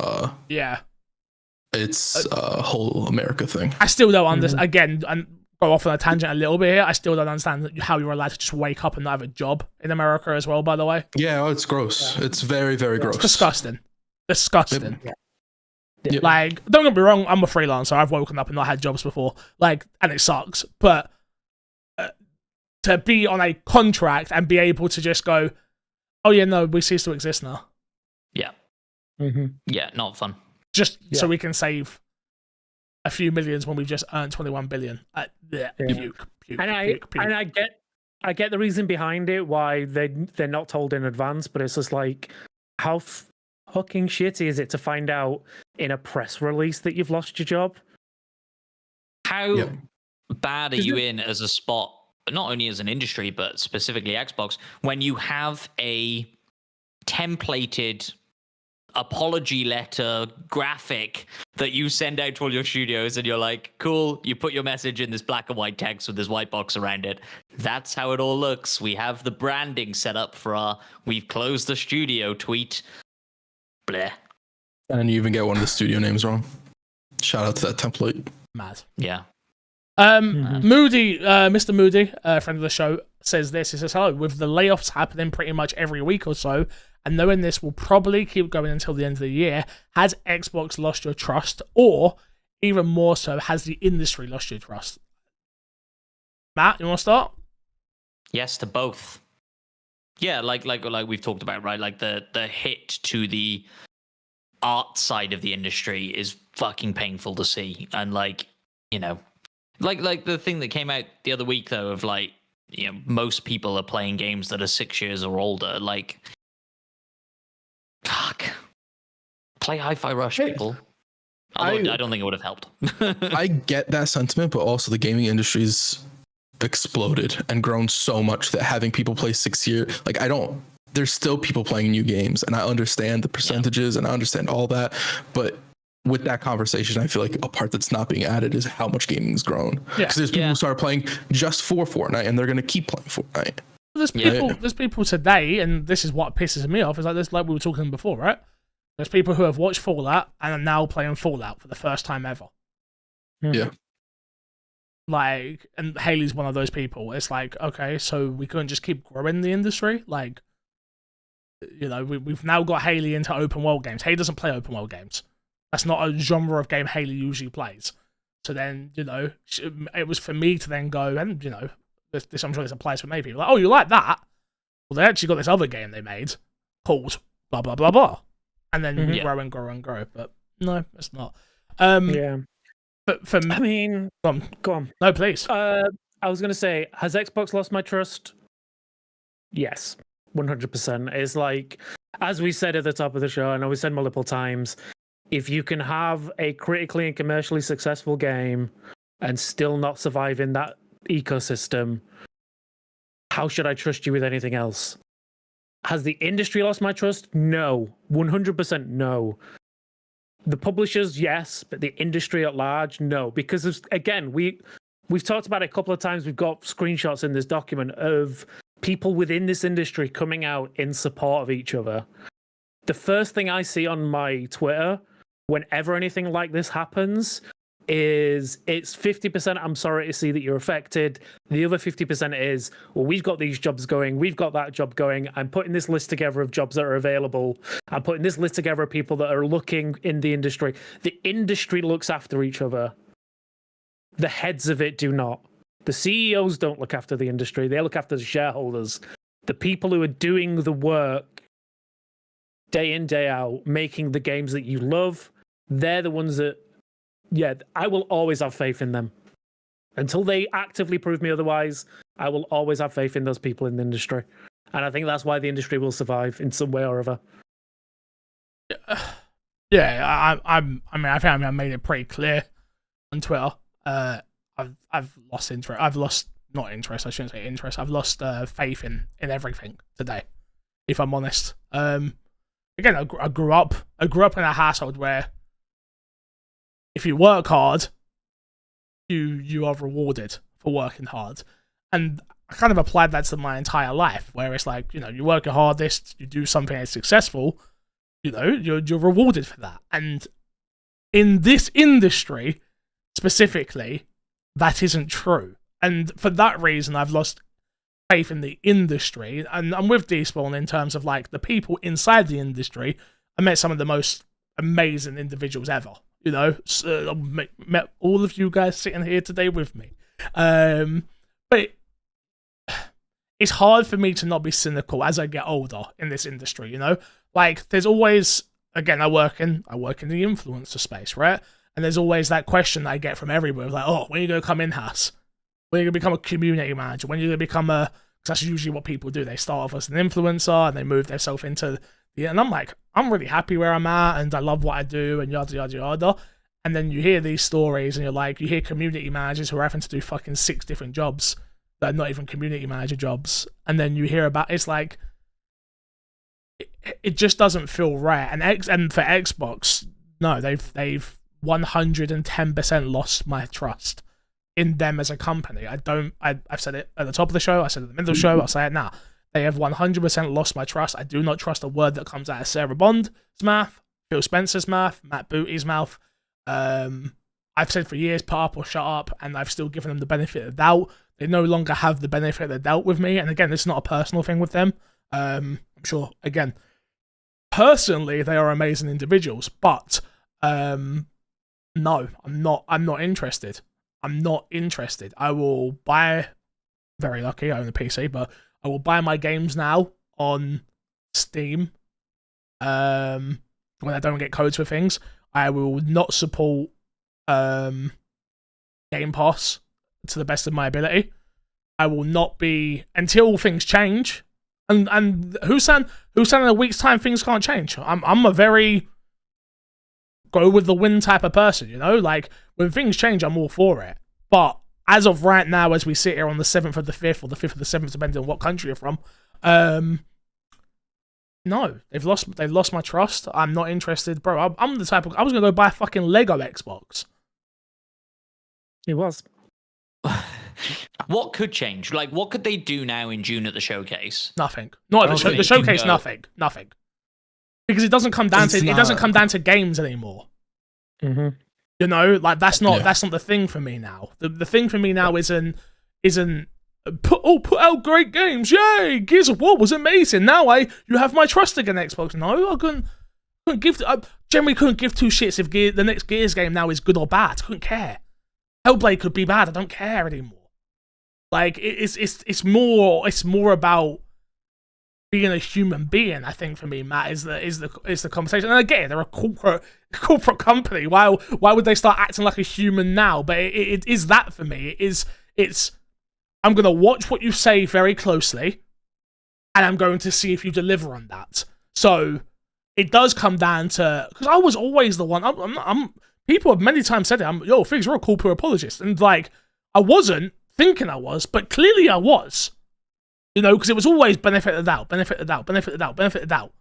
it's a whole America thing. I still don't understand. Again, and go off on a tangent a little bit here. I still don't understand how you're allowed to just wake up and not have a job in America as well. By the way. Yeah, it's gross. Yeah. It's very, very gross. It's disgusting. Yep. Like, don't get me wrong. I'm a freelancer. I've woken up and not had jobs before. Like, and it sucks. But to be on a contract and be able to just go, oh yeah, no, we cease to exist now. Yeah. Mm-hmm. Yeah, not fun. Just so we can save a few millions when we've just earned 21 billion. Puke. I get the reason behind it, why they're not told in advance, but it's just like, how fucking shitty is it to find out in a press release that you've lost your job? How bad are you in as a spot, not only as an industry, but specifically Xbox, when you have a templated apology letter graphic that you send out to all your studios and you're like, cool, you put your message in this black and white text with this white box around it. That's how it all looks. We have the branding set up for our we've closed the studio tweet. Bleh. And you even get one of the studio names wrong. Shout out to that template. Mad. Yeah. Moody, Mr. Moody, friend of the show, says this. He says, hello, with the layoffs happening pretty much every week or so, and knowing this will probably keep going until the end of the year, has Xbox lost your trust, or even more so, has the industry lost your trust? Matt, you want to start? Yes to both. Yeah, like we've talked about, right? Like the hit to the art side of the industry is fucking painful to see, and like, you know, like the thing that came out the other week though of like most people are playing games that are 6 years or older. Like, fuck, play Hi-Fi Rush, people. Although I don't think it would have helped. I get that sentiment, but also the gaming industry's exploded and grown so much that having people play 6 years, like there's still people playing new games, and I understand the percentages and I understand all that, but with that conversation, I feel like a part that's not being added is how much gaming's grown. Because there's people who start playing just for Fortnite, and they're going to keep playing Fortnite. There's people today, and this is what pisses me off, is like this, like we were talking before, right? There's people who have watched Fallout and are now playing Fallout for the first time ever. Yeah. Like, and Haley's one of those people. It's like, okay, so we couldn't just keep growing the industry? Like, we've now got Haley into open world games. Haley doesn't play open world games. That's not a genre of game Haley usually plays. So then, it was for me to then go, and, this I'm sure this applies for many people. Like, oh, you like that? Well, they actually got this other game they made called blah, blah, blah, blah. And then we grow and grow and grow. But no, it's not. But for me... I mean... Go on. No, please. I was going to say, has Xbox lost my trust? Yes, 100%. It's like, as we said at the top of the show, and I we said multiple times, if you can have a critically and commercially successful game and still not survive in that ecosystem, how should I trust you with anything else? Has the industry lost my trust? No. 100% no. The publishers, yes, but the industry at large, no. Because, again, we've talked about it a couple of times. We've got screenshots in this document of people within this industry coming out in support of each other. The first thing I see on my Twitter whenever anything like this happens is it's 50% I'm sorry to see that you're affected. The other 50% is, well, we've got these jobs going, we've got that job going. I'm putting this list together of jobs that are available. I'm putting this list together of people that are looking in the industry. The industry looks after each other. The heads of it do not. The CEOs don't look after the industry. They look after the shareholders. The people who are doing the work day in, day out, making the games that you love, they're the ones that, I will always have faith in them. Until they actively prove me otherwise, I will always have faith in those people in the industry. And I think that's why the industry will survive in some way or other. Yeah, I mean, I think I made it pretty clear on Twitter. I've lost interest. Not interest, I shouldn't say interest. I've lost faith in everything today, if I'm honest. Again, I grew up in a household where if you work hard, you are rewarded for working hard. And I kind of applied that to my entire life, where it's like, you work your hardest, you do something that's successful, you're rewarded for that. And in this industry, specifically, that isn't true. And for that reason, I've lost faith in the industry. And I'm with Despawn in terms of, like, the people inside the industry. I met some of the most amazing individuals ever. Met all of you guys sitting here today with me. But it's hard for me to not be cynical as I get older in this industry, Like, there's always, again, I work in the influencer space, right? And there's always that question that I get from everywhere, like, oh, when are you going to come in-house? When are you going to become a community manager? When are you going to become because that's usually what people do. They start off as an influencer and they move themselves into and I'm like, I'm really happy where I'm at and I love what I do and yada, yada, yada. And then you hear these stories and you're like, you hear community managers who are having to do fucking 6 different jobs that are not even community manager jobs. And then you hear about, it's like, it just doesn't feel right. And for Xbox, no, they've 110% lost my trust in them as a company. I've said it at the top of the show, I said it at the middle of the show, I'll say it now. They have 100% lost my trust. I do not trust a word that comes out of Sarah Bond's mouth, Phil Spencer's mouth, Matt Booty's mouth. I've said for years, put up or shut up, and I've still given them the benefit of the doubt. They no longer have the benefit of the doubt with me. And again, it's not a personal thing with them. I'm sure, again, personally, they are amazing individuals, but no, I'm not interested. I'm not interested. I will buy, very lucky, I own a PC, but I will buy my games now on Steam. When I don't get codes for things, I will not support Game Pass to the best of my ability. I will not be until things change. And who's saying in a week's time things can't change? I'm a very go with the wind type of person, you know? Like, when things change, I'm all for it. But as of right now, as we sit here on the 7th of the 5th, or the 5th of the 7th, depending on what country you're from, no, they've lost my trust. I'm not interested, bro. I'm the type of, I was gonna go buy a fucking Lego Xbox. It was. What could change? Like, what could they do now in June at the showcase? Nothing. Not at the showcase. Nothing. Because it doesn't come down to games anymore. Mm-hmm. You know, like that's not the thing for me now. The thing for me now isn't put out great games. Yay! Gears of War was amazing. Now you have my trust again, Xbox. No, I generally couldn't give two shits if the next Gears game now is good or bad. I couldn't care. Hellblade could be bad. I don't care anymore. Like it's more about being a human being. I think for me, Matt, is the conversation. And again, they're a corporate company. Why would they start acting like a human now? But it is that for me. It's I'm gonna watch what you say very closely, and I'm going to see if you deliver on that. So it does come down to, because I was always the one. People have many times said it. Figs, you're a corporate apologist, and like I wasn't thinking I was, but clearly I was. You know, because it was always benefit of the doubt, benefit of the doubt, benefit of the doubt, benefit of the doubt.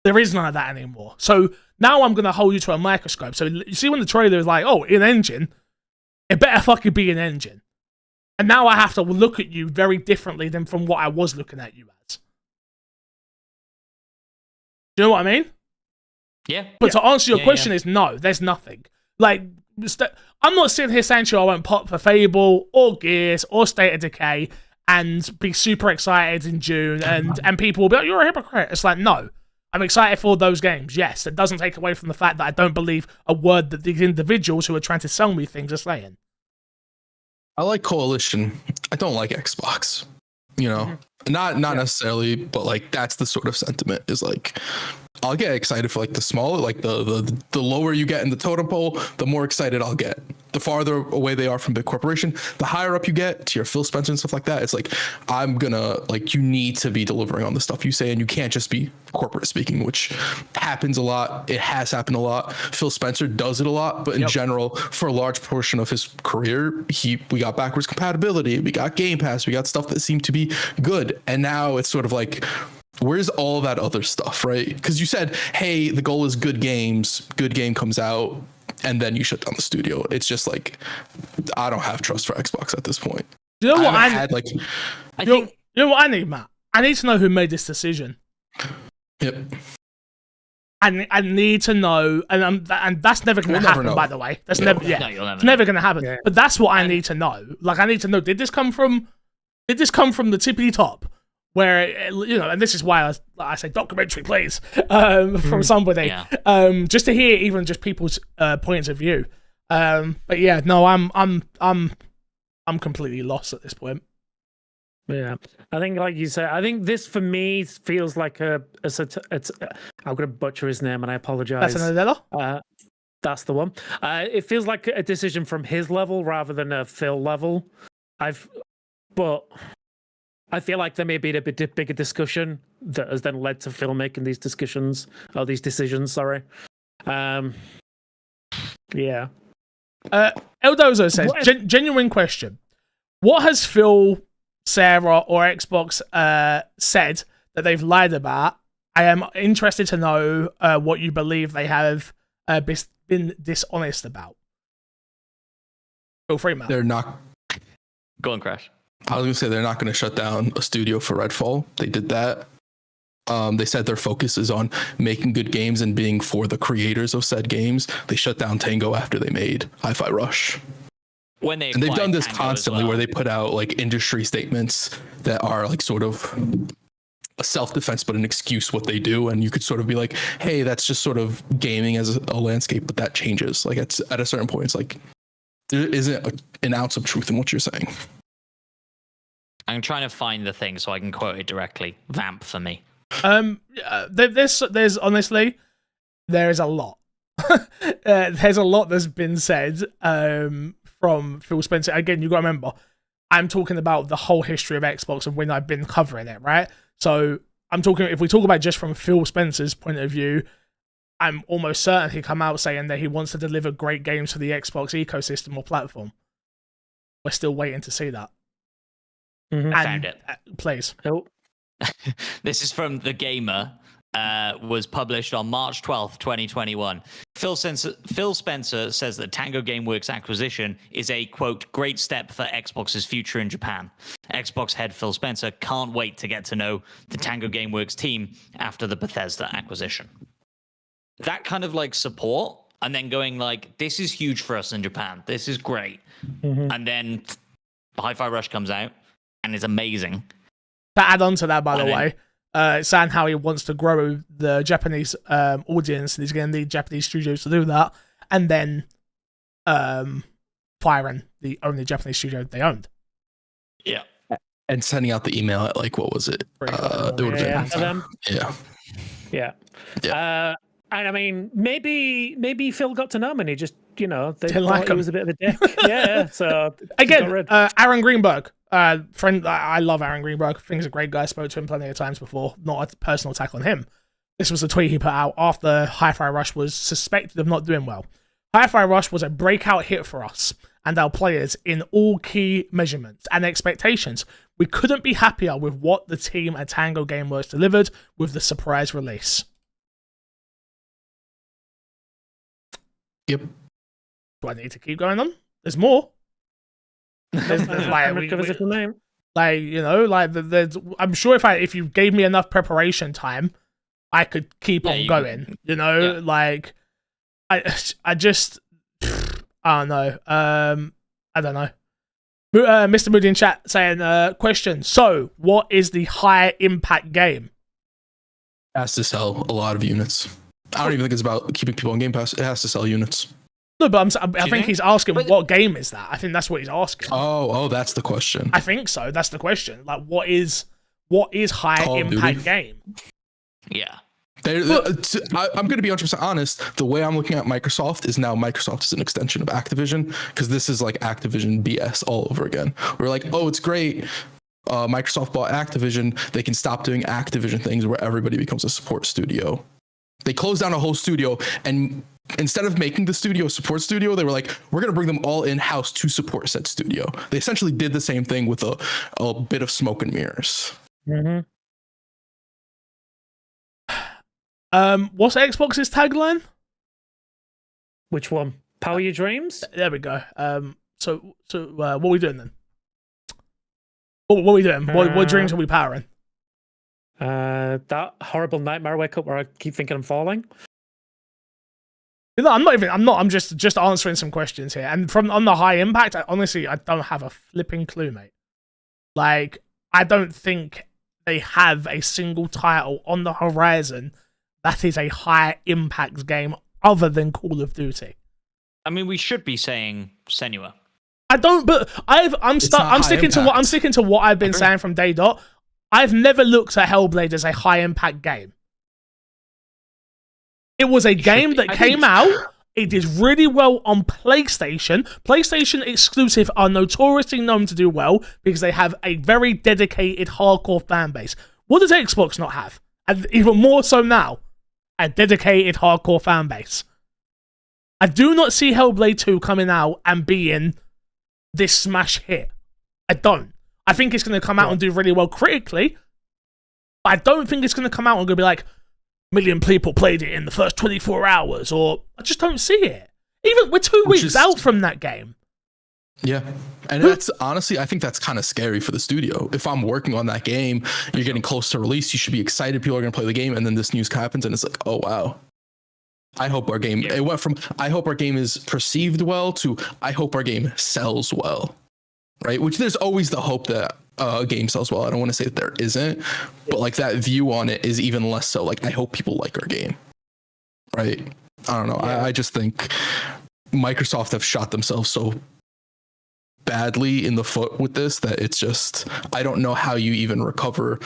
There is none of that anymore. So now I'm going to hold you to a microscope. So you see when the trailer is like, oh, in engine, it better fucking be an engine. And now I have to look at you very differently than from what I was looking at you as. Do you know what I mean? Yeah. But to answer your question is no, there's nothing. Like, I'm not sitting here saying to you I won't pop for Fable or Gears or State of Decay and be super excited in June, and people will be like, you're a hypocrite. It's like, no. I'm excited for those games, yes. It doesn't take away from the fact that I don't believe a word that these individuals who are trying to sell me things are saying. I like Coalition. I don't like Xbox. You know, not necessarily, but like that's the sort of sentiment is like, I'll get excited for like the smaller, like the lower you get in the totem pole, the more excited I'll get. The farther away they are from big corporation, the higher up you get to your Phil Spencer and stuff like that. It's like, I'm gonna, like, you need to be delivering on the stuff you say, and you can't just be corporate speaking, which happens a lot. It has happened a lot. Phil Spencer does it a lot, but in general, for a large portion of his career, we got backwards compatibility, we got Game Pass, we got stuff that seemed to be good, and now it's sort of like, where's all that other stuff, right? Because you said, hey, the goal is good games, good game comes out, and then you shut down the studio. It's just like, I don't have trust for Xbox at this point. You know what You know what I need, Matt? I need to know who made this decision. Yep. I need to know, and that's never going to happen, by the way. That's never going to happen. Yeah. But that's what I need to know. Like, I need to know, did this come from the tippity top? Where, you know, and this is why I say documentary, please, from somebody, just to hear even just people's points of view. But yeah, no, I'm completely lost at this point. Yeah, I think, like you said, I think this for me feels like I'm gonna butcher his name, and I apologize. That's another. That's the one. It feels like a decision from his level rather than a Phil level. But I feel like there may be a bit bigger discussion that has then led to Phil making these decisions. Sorry. Yeah. Eldozo says, genuine question. What has Phil, Sarah, or Xbox said that they've lied about? I am interested to know what you believe they have been dishonest about. Feel free, Matt. They're not. Go on, Crash. I was going to say they're not going to shut down a studio for Redfall. They did that. They said their focus is on making good games and being for the creators of said games. They shut down Tango after they made Hi-Fi Rush. And they've done this constantly, where they put out like industry statements that are like sort of a self-defense, but an excuse what they do. And you could sort of be like, hey, that's just sort of gaming as a landscape, but that changes. Like at a certain point, it's like, there isn't an ounce of truth in what you're saying. I'm trying to find the thing so I can quote it directly. Vamp for me. There's honestly, there is a lot. There's a lot that's been said from Phil Spencer. Again, you got to remember, I'm talking about the whole history of Xbox and when I've been covering it, right? So I'm talking, if we talk about just from Phil Spencer's point of view, I'm almost certain he'll come out saying that he wants to deliver great games for the Xbox ecosystem or platform. We're still waiting to see that. Mm-hmm. Found it. Please. Oh. This is from The Gamer. Was published on March 12th, 2021. Phil Spencer says that Tango Gameworks acquisition is a, quote, great step for Xbox's future in Japan. Xbox head Phil Spencer can't wait to get to know the Tango Gameworks team after the Bethesda acquisition. That kind of like support, and then going like, this is huge for us in Japan. This is great. Mm-hmm. And then Hi-Fi Rush comes out and is amazing. To add on to that, by the way, saying how he wants to grow the Japanese audience, and he's going to need Japanese studios to do that, and then firing the only Japanese studio they owned. Yeah. And sending out the email at like, what was it? It would have been. Yeah. And I mean, maybe Phil got to know him and he just, they Didn't thought like he him. was a bit of a dick. Yeah. So again, Aaron Greenberg, friend. I love Aaron Greenberg. I think he's a great guy. Spoke to him plenty of times before. Not a personal attack on him. This was a tweet he put out after Hi-Fi Rush was suspected of not doing well. Hi-Fi Rush was a breakout hit for us and our players in all key measurements and expectations. We couldn't be happier with what the team at Tango Gameworks delivered with the surprise release. Yep. Do I need to keep going on? There's more. There's I'm sure if you gave me enough preparation time, I could keep on going. I just, I don't know. I don't know. Mr. Moody in chat saying, question. So, what is the high impact game? It has to sell a lot of units. I don't even think it's about keeping people on Game Pass. It has to sell units. No, but I think he's asking what game is that. I think that's what he's asking. Oh, that's the question. I think so. That's the question. Like, what is high impact game? Yeah. I'm going to be 100% honest. The way I'm looking at Microsoft is now Microsoft is an extension of Activision, because this is like Activision BS all over again. We're like, oh, it's great. Microsoft bought Activision. They can stop doing Activision things where everybody becomes a support studio. They closed down a whole studio, and instead of making the studio a support studio, they were like, we're going to bring them all in-house to support said studio. They essentially did the same thing with a bit of smoke and mirrors. Mm-hmm. What's Xbox's tagline? Which one? Power your dreams? There we go. So what are we doing then? What are we doing? What dreams are we powering? That horrible nightmare I wake up where I keep thinking I'm falling. No, I'm just answering some questions here. And on the high impact, I don't have a flipping clue, mate. Like, I don't think they have a single title on the horizon that is a high impact game other than Call of Duty. I mean, we should be saying Senua. I don't, but I'm sticking to what I've been saying from day dot. I've never looked at Hellblade as a high impact game. It was a game that came out. It did really well on PlayStation. PlayStation exclusive are notoriously known to do well because they have a very dedicated hardcore fan base. What does Xbox not have? And even more so now, a dedicated hardcore fan base. I do not see Hellblade 2 coming out and being this smash hit. I don't. I think it's going to come out and do really well critically, but I don't think it's going to come out and be like, million people played it in the first 24 hours, or I just don't see it. Even we're 2 weeks out from that game. Yeah. And that's honestly, I think that's kind of scary for the studio. If I'm working on that game, you're getting close to release, you should be excited people are going to play the game, and then this news happens and it's like, oh wow. I hope our game, it went from, I hope our game is perceived well to, I hope our game sells well. Right? Which there's always the hope that a game sells well. I don't want to say that there isn't, but like that view on it is even less so. Like, I hope people like our game. Right? I don't know. I just think Microsoft have shot themselves so badly in the foot with this that it's just, I don't know how you even recover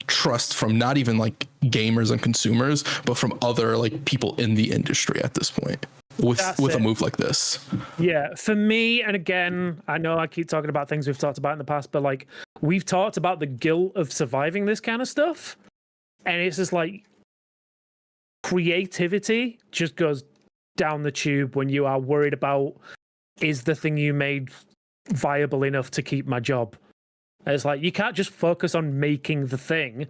trust from not even like gamers and consumers, but from other like people in the industry at this point. with a move like this. Yeah, for me, and again, I know I keep talking about things we've talked about in the past, but like we've talked about the guilt of surviving this kind of stuff, and it's just like creativity just goes down the tube when you are worried about, is the thing you made viable enough to keep my job? And it's like you can't just focus on making the thing.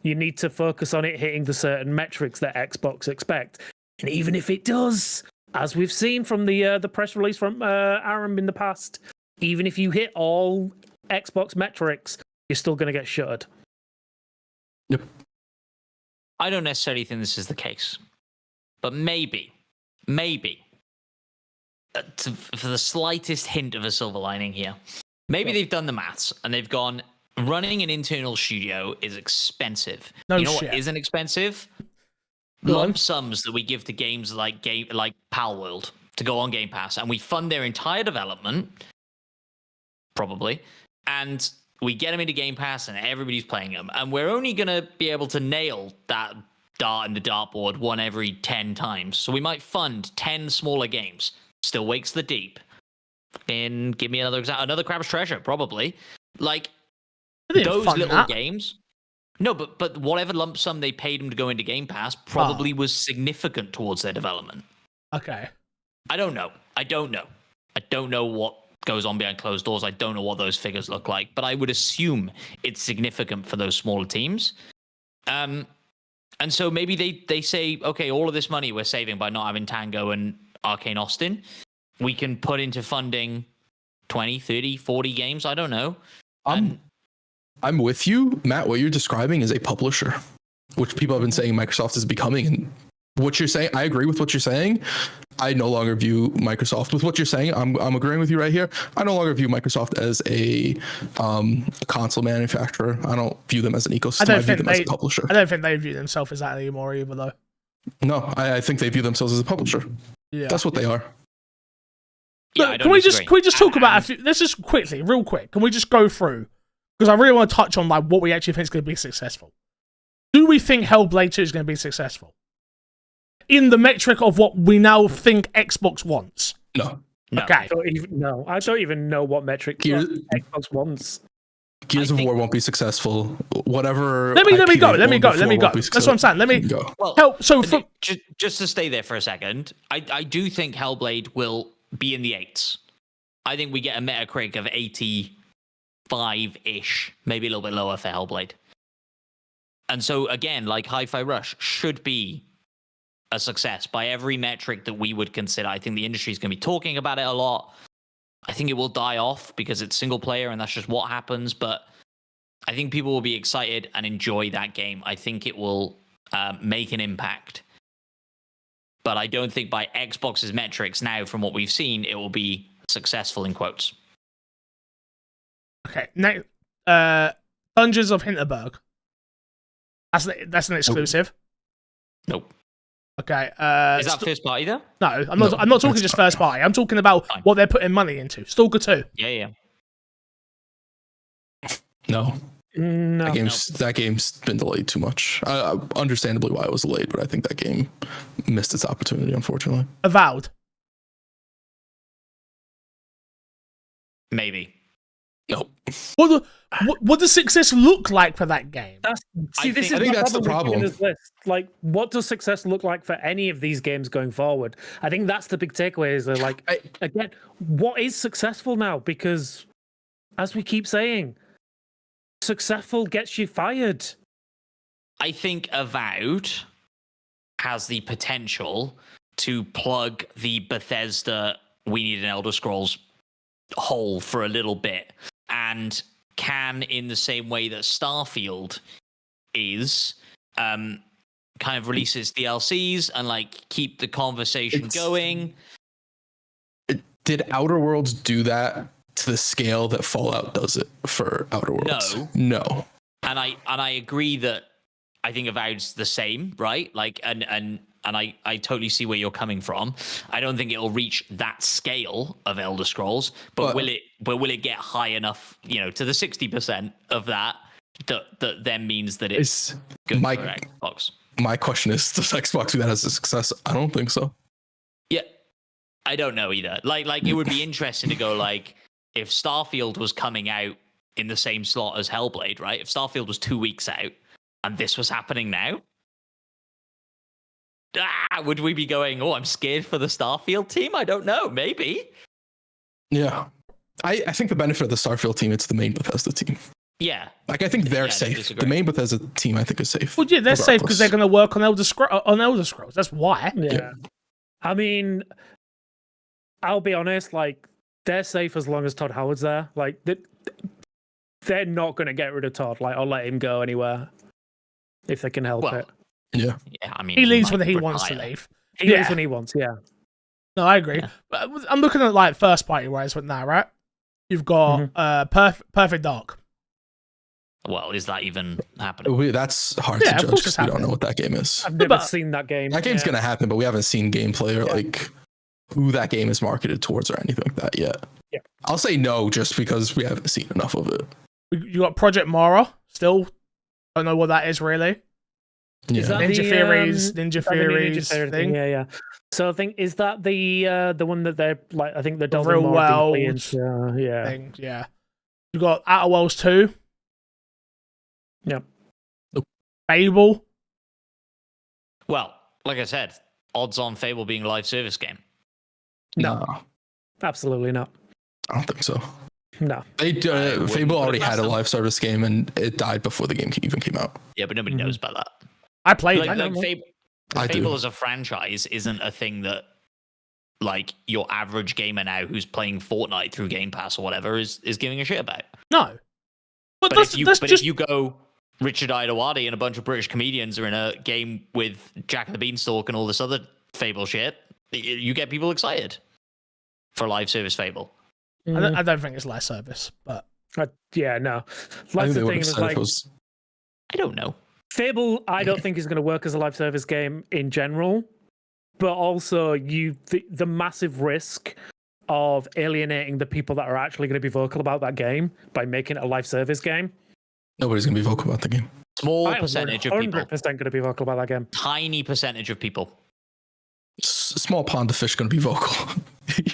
You need to focus on it hitting the certain metrics that Xbox expect. And even if it does, as we've seen from the press release from Aaron in the past, even if you hit all Xbox metrics, you're still going to get shuttered. Yep. I don't necessarily think this is the case, but maybe, for the slightest hint of a silver lining here, maybe they've done the maths and they've gone, running an internal studio is expensive. No you know shit. what isn't expensive? Go Lump on. sums that we give to games like Palworld to go on Game Pass, and we fund their entire development, probably, and we get them into Game Pass, and everybody's playing them, and we're only gonna be able to nail that dart in the dartboard one every 10 times. So we might fund 10 smaller games. Still Wakes the Deep. And give me another example. Another Crab's Treasure, probably. Like They didn't those fund little that. games. No, but whatever lump sum they paid them to go into Game Pass probably was significant towards their development. Okay. I don't know. I don't know what goes on behind closed doors. I don't know what those figures look like, but I would assume it's significant for those smaller teams. And so maybe they say, okay, all of this money we're saving by not having Tango and Arcane Austin, we can put into funding 20, 30, 40 games. I don't know. I'm with you, Matt. What you're describing is a publisher, which people have been saying Microsoft is becoming. And what you're saying, I agree with what you're saying. I no longer view Microsoft with what you're saying. I'm agreeing with you right here. I no longer view Microsoft as a console manufacturer. I don't view them as an ecosystem. I view them as a publisher. I don't think they view themselves as that anymore either, though. No, I think they view themselves as a publisher. Yeah. That's what they are. Yeah, Look, can we just talk about a few, let's just quickly, real quick, can we just go through, because I really want to touch on like what we actually think is going to be successful. Do we think Hellblade 2 is going to be successful? In the metric of what we now think Xbox wants? No. Okay. I don't even know what metric Xbox wants. Gears of War won't be successful. Whatever. Let me go. That's what I'm saying. Let me go. Well, just to stay there for a second, I do think Hellblade will be in the 8s. I think we get a Metacritic of 85-ish, maybe a little bit lower for Hellblade. And so again, like Hi-Fi Rush should be a success by every metric that we would consider. I think the industry is going to be talking about it a lot. I think it will die off because it's single player and that's just what happens. But I think people will be excited and enjoy that game. I think it will make an impact. But I don't think by Xbox's metrics now, from what we've seen, it will be successful in quotes. Okay. Next, Dungeons of Hinterberg. That's an exclusive. Nope. Okay. Is that first party though? No, I'm not talking just first party. I'm talking about what they're putting money into. Stalker 2. Yeah. No. No. That game's been delayed too much. Understandably why it was delayed, but I think that game missed its opportunity, unfortunately. Avowed. Maybe. No. What does success look like for that game? I think that's the problem. Like, what does success look like for any of these games going forward? I think that's the big takeaway. Is like, again, what is successful now? Because, as we keep saying, successful gets you fired. I think Avowed has the potential to plug the Bethesda "we need an Elder Scrolls" hole for a little bit, and can, in the same way that Starfield is, kind of releases DLCs and like keep the conversation going. Did Outer Worlds do that to the scale that Fallout does it for Outer Worlds? No. And I agree that I think Avowed's the same, right? Like, and I totally see where you're coming from. I don't think it'll reach that scale of Elder Scrolls, but will it get high enough, to the 60% of that then means that it's good for Xbox? My question is, does Xbox do that as a success? I don't think so. Yeah, I don't know either. Like it would be interesting to go like if Starfield was coming out in the same slot as Hellblade, right? If Starfield was 2 weeks out and this was happening now, would we be going, oh, I'm scared for the Starfield team? I don't know. Maybe. Yeah. I think the benefit of the Starfield team, it's the main Bethesda team. Yeah. Like, I think they're safe. The main Bethesda team, I think, is safe. Well, yeah, they're safe because they're going to work on Elder Scrolls. That's why. Yeah. I mean, I'll be honest, like, they're safe as long as Todd Howard's there. Like, they're not going to get rid of Todd, like, or let him go anywhere if they can help it. Yeah. Yeah, I mean, he leaves when he wants to leave. He leaves when he wants, yeah. No, I agree. But I'm looking at, like, first party wise right now, right? You've got Perfect Dark. Well, is that even happening? That's hard to judge because we don't know what that game is. I've never seen that game. That game's going to happen, but we haven't seen gameplay or like who that game is marketed towards or anything like that yet. Yeah. I'll say no just because we haven't seen enough of it. You got Project Mara still. Don't know what that is really. Yeah. Ninja Theories thing. Yeah. So I think is that the one that they're like? I think they're delving real more world deeply into. Thing, yeah. You got Outer Worlds 2. Yep. Fable. Well, like I said, odds on Fable being a live service game. No, absolutely not. I don't think so. No. Fable already had a live service game and it died before the game even came out. Yeah, but nobody knows about that. I played it. Fable as a franchise isn't a thing that like your average gamer now who's playing Fortnite through Game Pass or whatever is giving a shit about. No. But if you go Richard Iowati and a bunch of British comedians are in a game with Jack and the Beanstalk and all this other Fable shit, you get people excited for live service Fable. I don't think it's live service, but no. That's the thing. Is like, I don't know. Fable, I don't think is going to work as a live service game in general, but also the massive risk of alienating the people that are actually going to be vocal about that game by making it a live service game. Nobody's going to be vocal about the game. Small percentage of people. 100% going to be vocal about that game. Tiny percentage of people. Small pond of fish going to be vocal.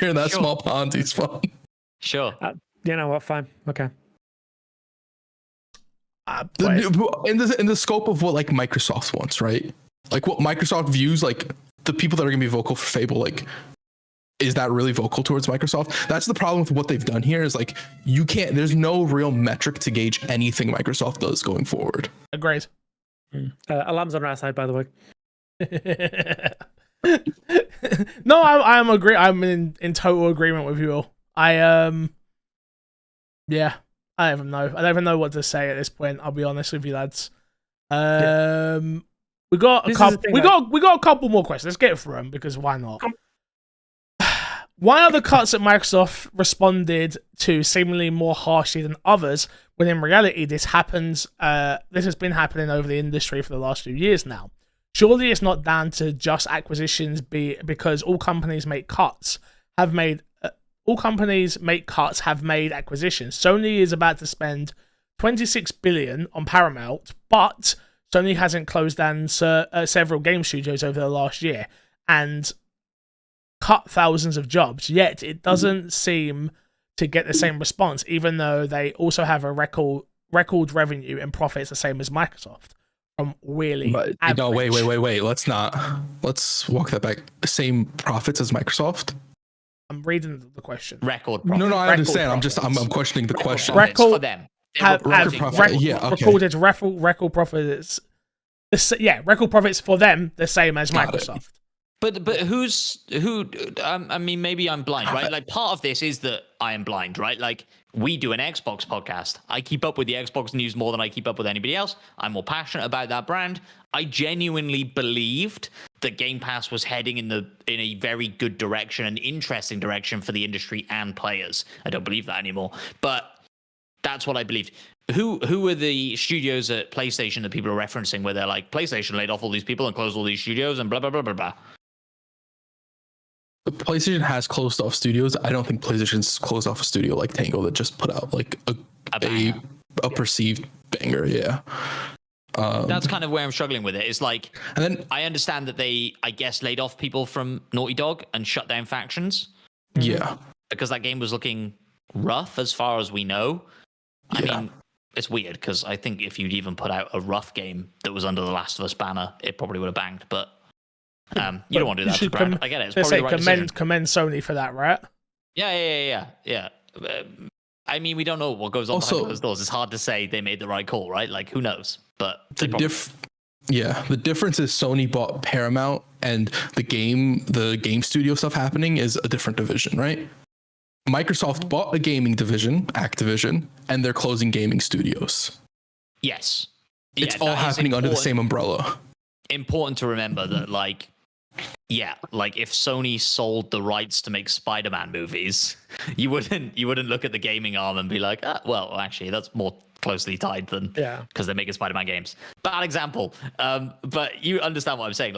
You're in that small pond, he's fun. Sure. You know what? Fine. Okay. In the scope of what like Microsoft wants, right? Like what Microsoft views, like the people that are going to be vocal for Fable, like is that really vocal towards Microsoft? That's the problem with what they've done here is like you can't. There's no real metric to gauge anything Microsoft does going forward. Agreed. Alarm's on our side, by the way. No, I'm agree. I'm in total agreement with you all. Yeah, I don't even know. I don't even know what to say at this point. I'll be honest with you, lads. We got a couple. We got a couple more questions. Let's get through them because why not? Why are the cuts at Microsoft responded to seemingly more harshly than others, when in reality this happens? This has been happening over the industry for the last few years now. Surely it's not down to just acquisitions, because all companies make cuts. Have made acquisitions. Sony is about to spend $26 billion on Paramount, but Sony hasn't closed down several game studios over the last year and cut thousands of jobs. Yet it doesn't seem to get the same response, even though they also have a record revenue and profits the same as Microsoft. Really, wait. Let's walk that back. Same profits as Microsoft. I'm reading the question. Record profits. No, I understand. I'm questioning the question. Record for them. Recorded record profits. Record profits for them the same as Microsoft. But who? I mean, maybe I'm blind, right? Like part of this is that I am blind, right? Like we do an Xbox podcast. I keep up with the Xbox news more than I keep up with anybody else. I'm more passionate about that brand. I genuinely believed that Game Pass was heading in a very good direction, an interesting direction for the industry and players. I don't believe that anymore, but that's what I believed. Who are the studios at PlayStation that people are referencing where they're like, PlayStation laid off all these people and closed all these studios and blah, blah, blah, blah, blah? PlayStation has closed off studios. I don't think PlayStation's closed off a studio like Tango that just put out like a perceived banger. Yeah. That's kind of where I'm struggling with it. It's like, and then I understand that they, I guess, laid off people from Naughty Dog and shut down factions yeah, because that game was looking rough as far as we know. I mean, it's weird because I think if you'd even put out a rough game that was under the Last of Us banner, it probably would have banged. But you don't want to do that to brand. I get it. It's probably the right decision. Commend Sony for that, right? Yeah. I mean, we don't know what goes on behind those doors. It's hard to say they made the right call, right? Like, who knows? But the difference is Sony bought Paramount, and the game studio stuff happening is a different division, right? Microsoft bought a gaming division, Activision, and they're closing gaming studios. Yes. It's all happening under the same umbrella. Important to remember that, like, if Sony sold the rights to make Spider-Man movies, you wouldn't look at the gaming arm and be like, well, actually, that's more closely tied than because they're making Spider-Man games. Bad example, but you understand what I'm saying.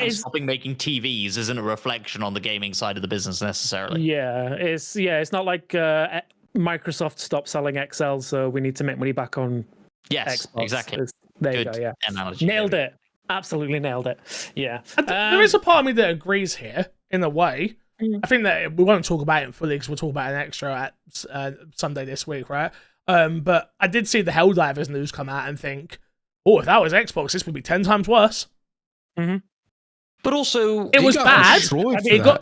Stopping making TVs isn't a reflection on the gaming side of the business necessarily. It's not like Microsoft stopped selling Excel, so we need to make money back on. Yes, Xbox. exactly. There Good you go. Yeah, analogy. Nailed it. Absolutely nailed it. Yeah. There is a part of me that agrees here, in a way. I think that we won't talk about it fully because we'll talk about an extra at Sunday this week, right? But I did see the Helldivers news come out and think, if that was Xbox, this would be 10 times worse. Mm-hmm. But also, it was bad.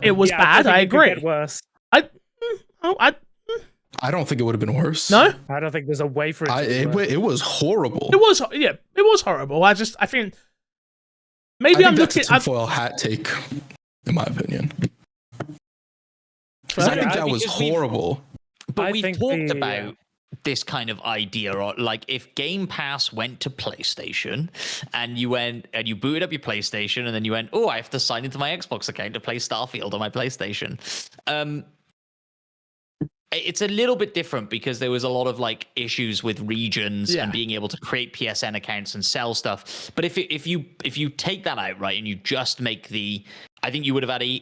It was bad. I agree. It worse. I don't think it would have been worse. No, I don't think there's a way for it. It was horrible. It was horrible. I think maybe I'm looking. That's a tinfoil hat take, in my opinion. I think that was horrible. But we've talked about this kind of idea, or like if Game Pass went to PlayStation and you went and you booted up your PlayStation and then you went, I have to sign into my Xbox account to play Starfield on my PlayStation. It's a little bit different because there was a lot of like issues with regions and being able to create PSN accounts and sell stuff. But if you take that out, right, and you just make I think you would have had a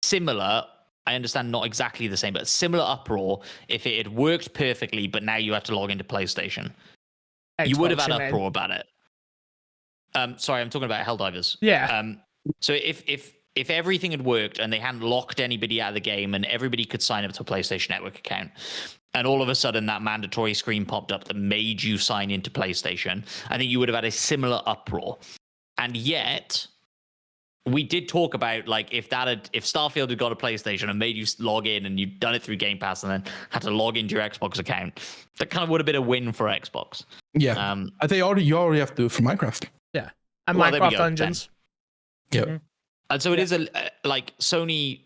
similar, I understand not exactly the same, but similar uproar if it had worked perfectly, but now you have to log into PlayStation. Xbox, you would have had uproar about it. Sorry, I'm talking about Helldivers. Yeah. So if everything had worked and they hadn't locked anybody out of the game and everybody could sign up to a PlayStation Network account, and all of a sudden that mandatory screen popped up that made you sign into PlayStation, I think you would have had a similar uproar. And yet, we did talk about like if Starfield had got a PlayStation and made you log in and you'd done it through Game Pass and then had to log into your Xbox account, that kind of would have been a win for Xbox. Yeah. You already have to do it for Minecraft. Yeah. And Minecraft Dungeons. Yep. Mm-hmm. And so it is like Sony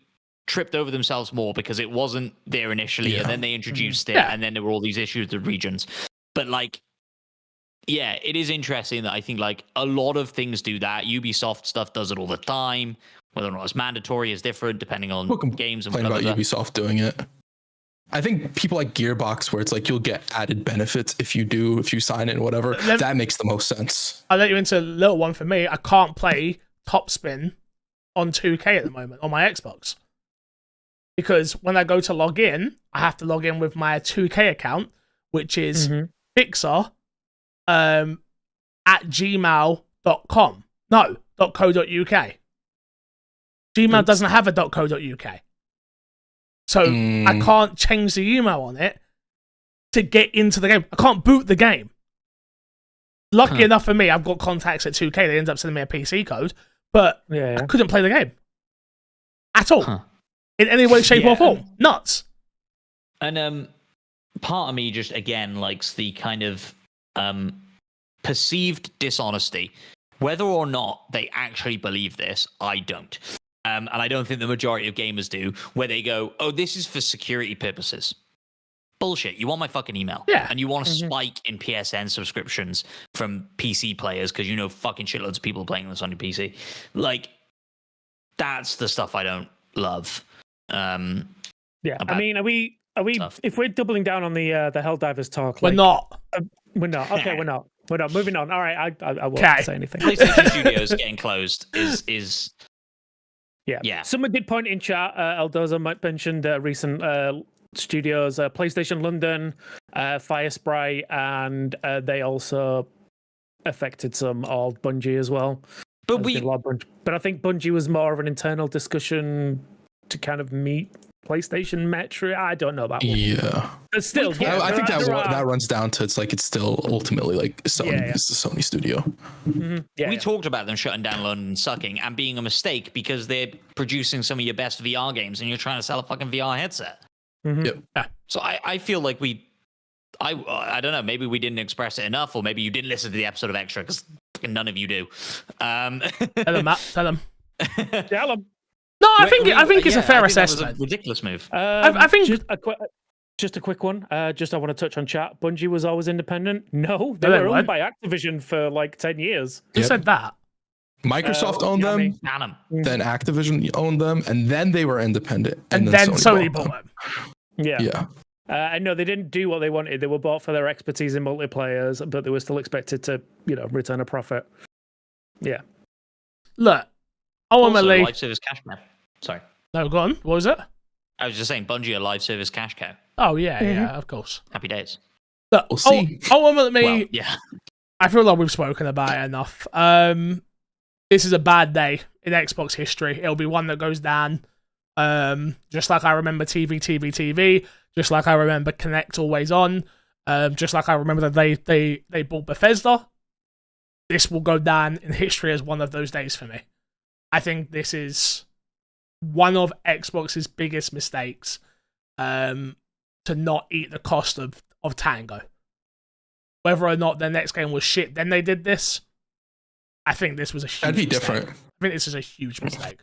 tripped over themselves more because it wasn't there initially and then they introduced it and then there were all these issues with regions. But like, it is interesting that I think like a lot of things do that. Ubisoft stuff does it all the time. Whether or not it's mandatory is different depending on games and about Ubisoft doing it. I think people like Gearbox, where it's like you'll get added benefits if you sign in, whatever. That makes the most sense. I'll let you into a little one for me. I can't play Topspin on 2K at the moment on my Xbox because when I go to log in, I have to log in with my 2K account, which is Pixar at gmail.com. No, .co.uk. Gmail doesn't have a .co.uk. So I can't change the email on it to get into the game. I can't boot the game. Lucky enough for me, I've got contacts at 2K. They end up sending me a PC code, but I couldn't play the game at all in any way, shape, or form. Nuts. And part of me just again likes the kind of perceived dishonesty. Whether or not they actually believe this, I don't. And I don't think the majority of gamers do, where they go, this is for security purposes. Bullshit. You want my fucking email. Yeah. And you want a spike in PSN subscriptions from PC players because fucking shitloads of people are playing this on your PC. Like, that's the stuff I don't love. I mean, are we if we're doubling down on the Helldivers talk, we're not. We're not. Okay, we're not. Moving on. All right, I won't say anything. PlayStation Studios getting closed is Yeah. Someone did point in chat, Eldoza mentioned recent studios, PlayStation London, Firespray, and they also affected some, or Bungie as well. But But I think Bungie was more of an internal discussion to kind of meet PlayStation metric. I don't know that one. Yeah. But still, I think that runs down to it's still ultimately like Sony. Yeah. It's a Sony studio. We talked about them shutting down London, sucking, and being a mistake because they're producing some of your best VR games, and you're trying to sell a fucking VR headset. Yep. Yeah. So I feel like I don't know. Maybe we didn't express it enough, or maybe you didn't listen to the episode of Extra because none of you do. Tell them, Matt. Tell them. Tell them. No, I think it's a fair assessment. That was a ridiculous move. I think just a quick one. I want to touch on chat. Bungie was always independent. No, they No, they were owned weren't. by Activision for like 10 years. who Yep. said that? Microsoft owned them, Ban 'em. then Activision owned them, and then they were independent. And then Sony bought bought them. them. Yeah. Yeah. I know they didn't do what they wanted. They were bought for their expertise in multiplayers, but they were still expected to, return a profit. Yeah. Look, Also, ultimately, live service cash cow. Sorry, no, go on. What was it? I was just saying, Bungie a live service cash cow. Oh yeah, of course. Happy days. Look, We'll see. ultimately, Well, yeah. I feel like we've spoken about it enough. This is a bad day in Xbox history. It'll be one that goes down. Just like I remember TV. Just like I remember Kinect always on. Just like I remember that they bought Bethesda. This will go down in history as one of those days for me. I think this is one of Xbox's biggest mistakes. To not eat the cost of Tango. Whether or not their next game was shit, then they did this. I think this was a huge That'd be mistake. different. I think this is a huge mistake.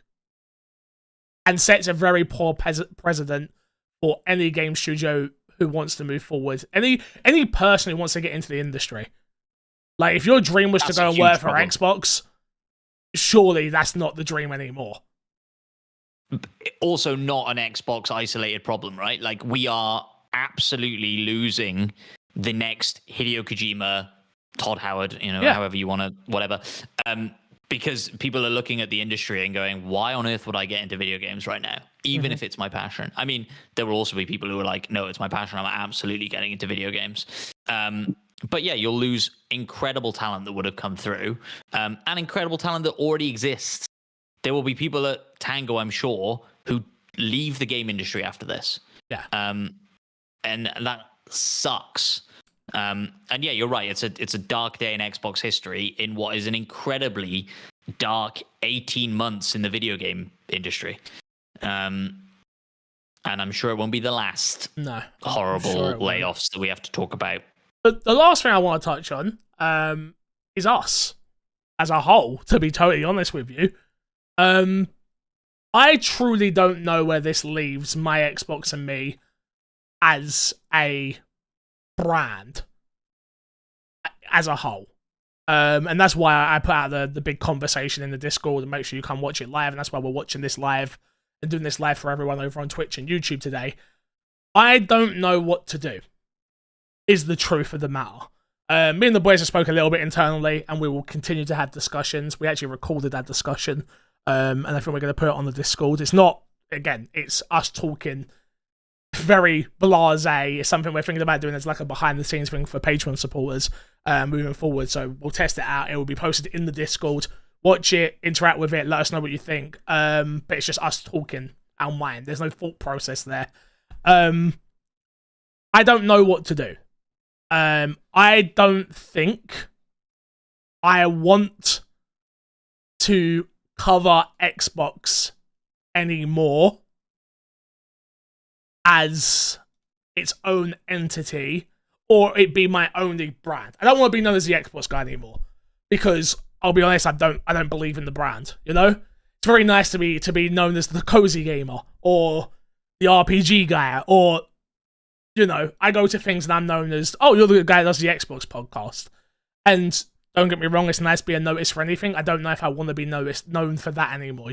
And sets a very poor precedent for any game studio who wants to move forward. Any person who wants to get into the industry. Like, if your dream was That's to go a and work huge for problem. Xbox, surely that's not the dream anymore. Also, not an Xbox isolated problem, right? Like, we are absolutely losing the next Hideo Kojima, Todd Howard, however you want to, whatever. Because people are looking at the industry and going, why on earth would I get into video games right now? Even if it's my passion. I mean, there will also be people who are like, no, it's my passion. I'm absolutely getting into video games. But yeah, you'll lose incredible talent that would have come through, and incredible talent that already exists. There will be people at Tango, I'm sure, who leave the game industry after this. Yeah. And that sucks. And yeah, you're right. It's a dark day in Xbox history in what is an incredibly dark 18 months in the video game industry. And I'm sure it won't be the last horrible layoffs that we have to talk about. But the last thing I want to touch on is us as a whole, to be totally honest with you. I truly don't know where this leaves my Xbox and me as a brand as a whole. And that's why I put out the big conversation in the Discord and make sure you come watch it live. And that's why we're watching this live and doing this live for everyone over on Twitch and YouTube today. I don't know what to do, is the truth of the matter. Me and the boys have spoken a little bit internally, and we will continue to have discussions. We actually recorded that discussion, and I think we're going to put it on the Discord. It's not, again, it's us talking very blasé. It's something we're thinking about doing as like a behind-the-scenes thing for Patreon supporters moving forward. So we'll test it out. It will be posted in the Discord. Watch it, interact with it, let us know what you think. But it's just us talking our mind. There's no thought process there. I don't know what to do. I don't think I want to cover Xbox anymore as its own entity, or it be my only brand. I don't want to be known as the Xbox guy anymore, because I'll be honest, I don't believe in the brand. It's very nice to be known as the cozy gamer or the RPG guy, or I go to things and I'm known as, oh, you're the guy that does the Xbox podcast. And don't get me wrong, it's nice being noticed for anything. I don't know if I want to be known for that anymore,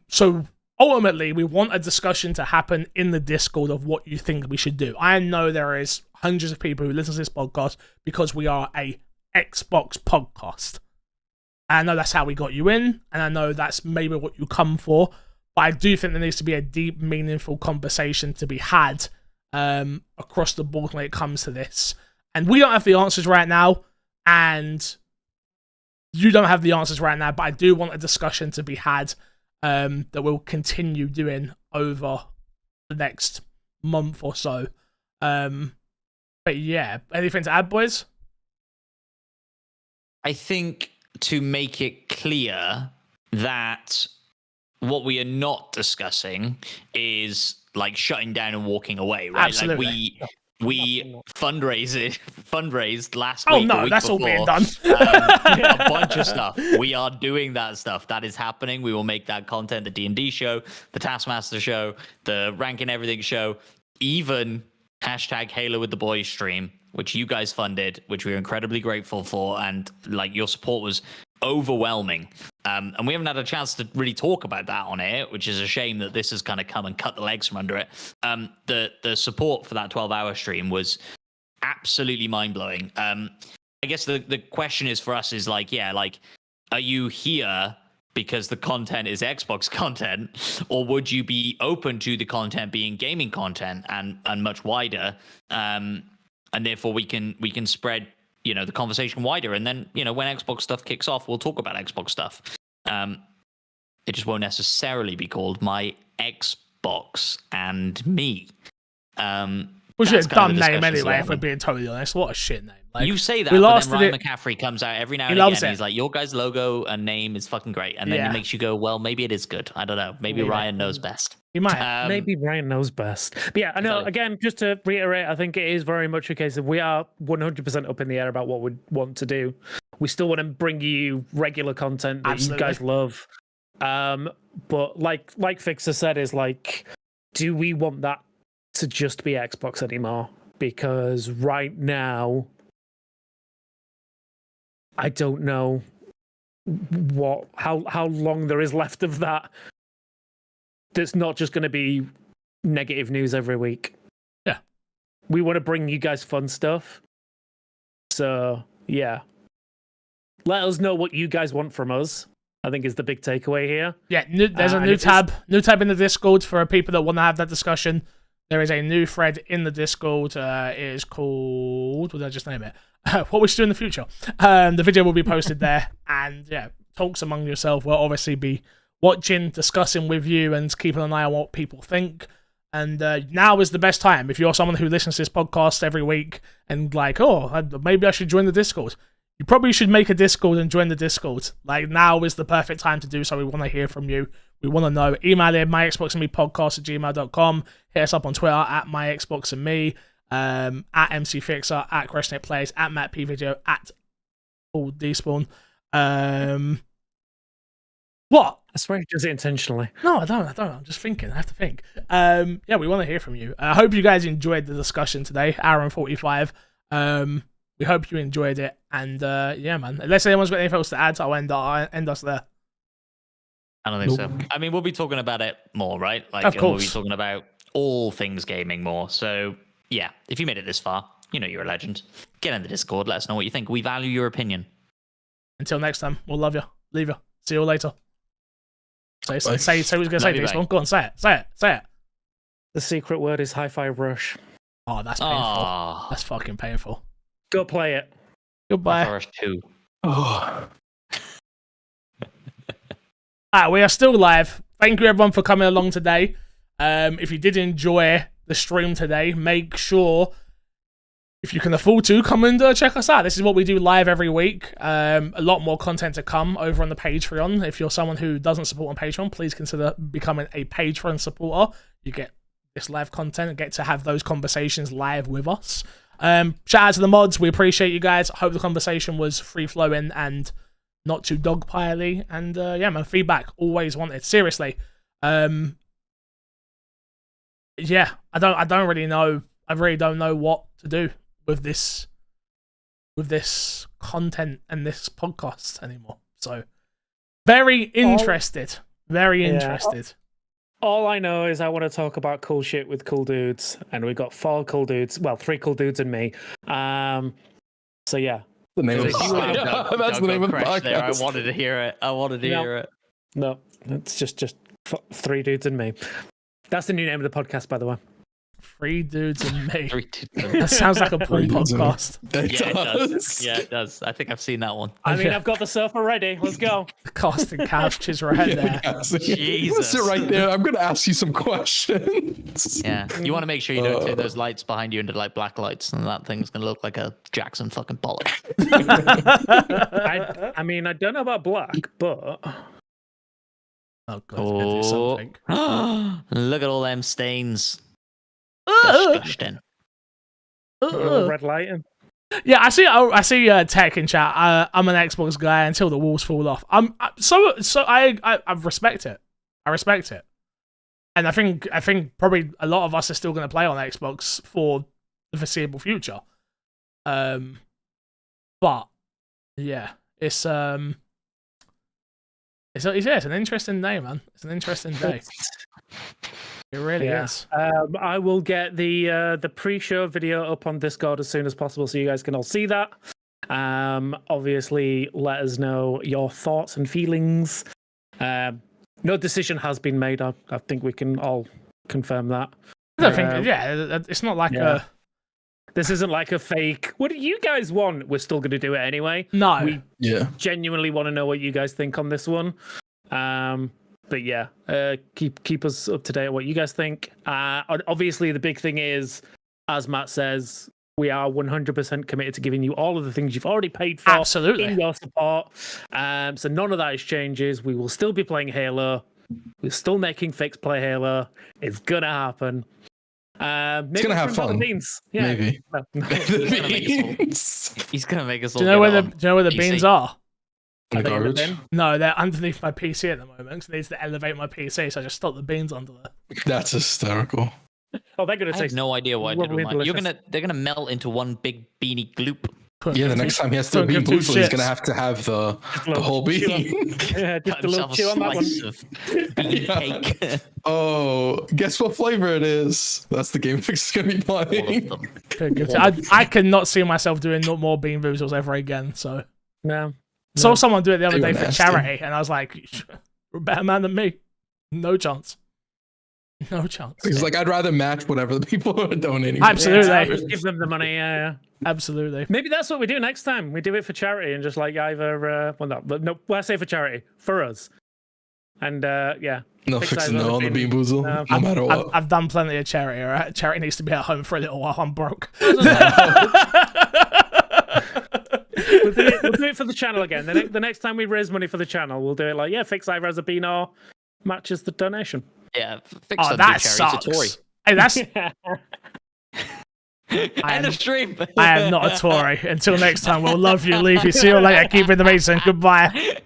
So ultimately, we want a discussion to happen in the Discord of what you think we should do. I know there is hundreds of people who listen to this podcast because we are a Xbox podcast. And I know that's how we got you in, and I know that's maybe what you come for. But I do think there needs to be a deep, meaningful conversation to be had across the board when it comes to this. And we don't have the answers right now, And you don't have the answers right now, but I do want a discussion to be had that we'll continue doing over the next month or so. But yeah, anything to add, boys? I think to make it clear that what we are not discussing is like shutting down and walking away, right? Absolutely. Like we fundraised last Oh week. no, week that's before, all being done. a bunch of stuff. We are doing that stuff. That is happening. We will make that content, the D&D show, the Taskmaster show, the Ranking Everything show, even hashtag Halo with the Boys stream, which you guys funded, which we are incredibly grateful for. And like your support was overwhelming. And we haven't had a chance to really talk about that on air, which is a shame that this has kind of come and cut the legs from under it. The support for that 12-hour stream was absolutely mind-blowing. I guess the question is for us is like, yeah, like, are you here because the content is Xbox content, or would you be open to the content being gaming content and much wider? And therefore we can spread, you know, the conversation wider. And then, you know, when Xbox stuff kicks off, we'll talk about Xbox stuff. It just won't necessarily be called My Xbox and Me. Which is a dumb name discussions anyway, we're if we're being totally honest. What a shit name. Like, you say that, we but lasted then Ryan it- McCaffrey comes out every now He and loves again. it. He's like, your guys' logo and name is fucking great. And then Yeah. it makes you go, well, maybe it is good. I don't know. Maybe Ryan knows best. He might. Maybe Ryan knows best. But yeah, I know, Exactly. again, just to reiterate, I think it is very much a case of we are 100% up in the air about what we want to do. We still want to bring you regular content that Absolutely. you guys love. But like Fixer said, is like, do we want that to just be Xbox anymore? Because right now, I don't know how long there is left of that. That's not just going to be negative news every week. Yeah. We want to bring you guys fun stuff. So, yeah. Let us know what you guys want from us, I think is the big takeaway here. Yeah, there's a and new if tab in the Discord for people that want to have that discussion. There is a new thread in the Discord. It is called, what did I just name it? What we should do in the future. The video will be posted there. And yeah, talks among yourself. We'll obviously be watching, discussing with you, and keeping an eye on what people think. And now is the best time. If you're someone who listens to this podcast every week and like, oh, maybe I should join the Discord. You probably should make a Discord and join the Discord. Like, now is the perfect time to do so. We want to hear from you. We want to know. Email in myxboxandmepodcast@gmail.com. Hit us up on Twitter @myxboxandme, at MCFixer, at CrestNetPlays, at MattPVideo, at PaulDspawn. What? I swear he does it intentionally. No, I don't. I'm just thinking. I have to think. Yeah, we want to hear from you. I hope you guys enjoyed the discussion today. Hour and 45. We hope you enjoyed it. And yeah, man. Unless anyone's got anything else to add, I'll end us there. I don't think so. I mean, we'll be talking about it more, right? Like, Of course. we'll be talking about all things gaming more. So, yeah, if you made it this far, you know you're a legend. Get in the Discord. Let us know what you think. We value your opinion. Until next time, we'll love you. Leave you. See you later. Say what you're going to Love say, you, Despawn. mate. Go on, say it. The secret word is Hi-Fi Rush. Oh, that's painful. Oh, That's fucking painful. Go play it. Goodbye. Forest 2. Oh. Alright, we are still live. Thank you everyone for coming along today. If you did enjoy the stream today, make sure, if you can afford to, come and check us out. This is what we do live every week. A lot more content to come over on the Patreon. If you're someone who doesn't support on Patreon, please consider becoming a Patreon supporter. You get this live content and get to have those conversations live with us. Shout out to the mods. We appreciate you guys. I hope the conversation was free-flowing and not too dogpiley. And yeah, man, feedback always wanted. Seriously. Yeah, I don't really know. I really don't know what to do with this content and this podcast anymore. So very interested. Very interested. All I know is I want to talk about cool shit with cool dudes, and we got 4 cool dudes. Well, 3 cool dudes and me. So yeah. The name of the So you wanna podcast. go- That's go the name of the crash there. I podcast. wanted to hear it. No, it's just 3 dudes and me. That's the new name of the podcast, by the way. Three dudes and me. Three, two, That sounds like a porn Three dudes and me. podcast. Yeah, it does. Yeah, it does. I think I've seen that one. I mean, I've got the sofa ready. Let's go. Casting couches right there. Jesus. Sit right there. I'm gonna ask you some questions. Yeah, you want to make sure you don't turn those lights behind you into like black lights, and that thing's gonna look like a Jackson fucking Pollock. I mean, I don't know about black, but Oh god, it's gonna do something. Look at all them stains. Disgusting. red lighting. Yeah, I see tech in chat. I'm an Xbox guy until the walls fall off. I respect it. I respect it. And I think probably a lot of us are still going to play on Xbox for the foreseeable future. But yeah, it's an interesting day, man. It's an interesting day. It really is. I will get the pre-show video up on Discord as soon as possible, so you guys can all see that. Obviously, let us know your thoughts and feelings. No decision has been made. I think we can all confirm that. I don't think. Yeah, it's not like a. This isn't like a fake. What do you guys want? We're still going to do it anyway. No. We genuinely want to know what you guys think on this one. But yeah, keep us up to date on what you guys think. Obviously, the big thing is, as Matt says, we are 100% committed to giving you all of the things you've already paid for. Absolutely. In your support. So none of that is changes. We will still be playing Halo. We're still making Fix play Halo. It's gonna happen. It's gonna have fun. Beans. Yeah. Maybe. He's gonna make us all. Do you know where the beans are? The garbage? No, they're underneath my PC at the moment. So I need to elevate my PC, so I just stuck the beans under there. That's hysterical. Oh, they're gonna I have no idea what I did with mine. delicious. They're gonna melt into one big beanie gloop. Yeah, the next time he has to be boozled, he's gonna have to have the whole bean. Yeah, just Cut a little himself chew on that one. slice of bean cake. Oh, guess what flavor it is? That's the game Fix is gonna be All of playing. them. I cannot see myself doing no more bean boozles ever again. So No. saw someone do it the other They day were for nasty. charity, and I was like, "You're a better man than me. No chance. No chance." He's like, I'd rather match whatever the people are donating. Absolutely. Yeah, just give them the money. Yeah. Absolutely. Maybe that's what we do next time. We do it for charity and just like either well, I say for charity for us. And yeah. No Fix fixing either no on the bean boozle, No. no matter what. I've done plenty of charity. All right, charity needs to be at home for a little while. I'm broke. We'll do it for the channel again. The next time we raise money for the channel, we'll do it like, Fix either has a bean or matches the donation. Yeah, Fix Oh, on that the cherry. It's a Tory. sucks. Hey, that's. End of stream. I am not a Tory. Until next time, we'll love you, leave you, see you later, keep it amazing. Goodbye.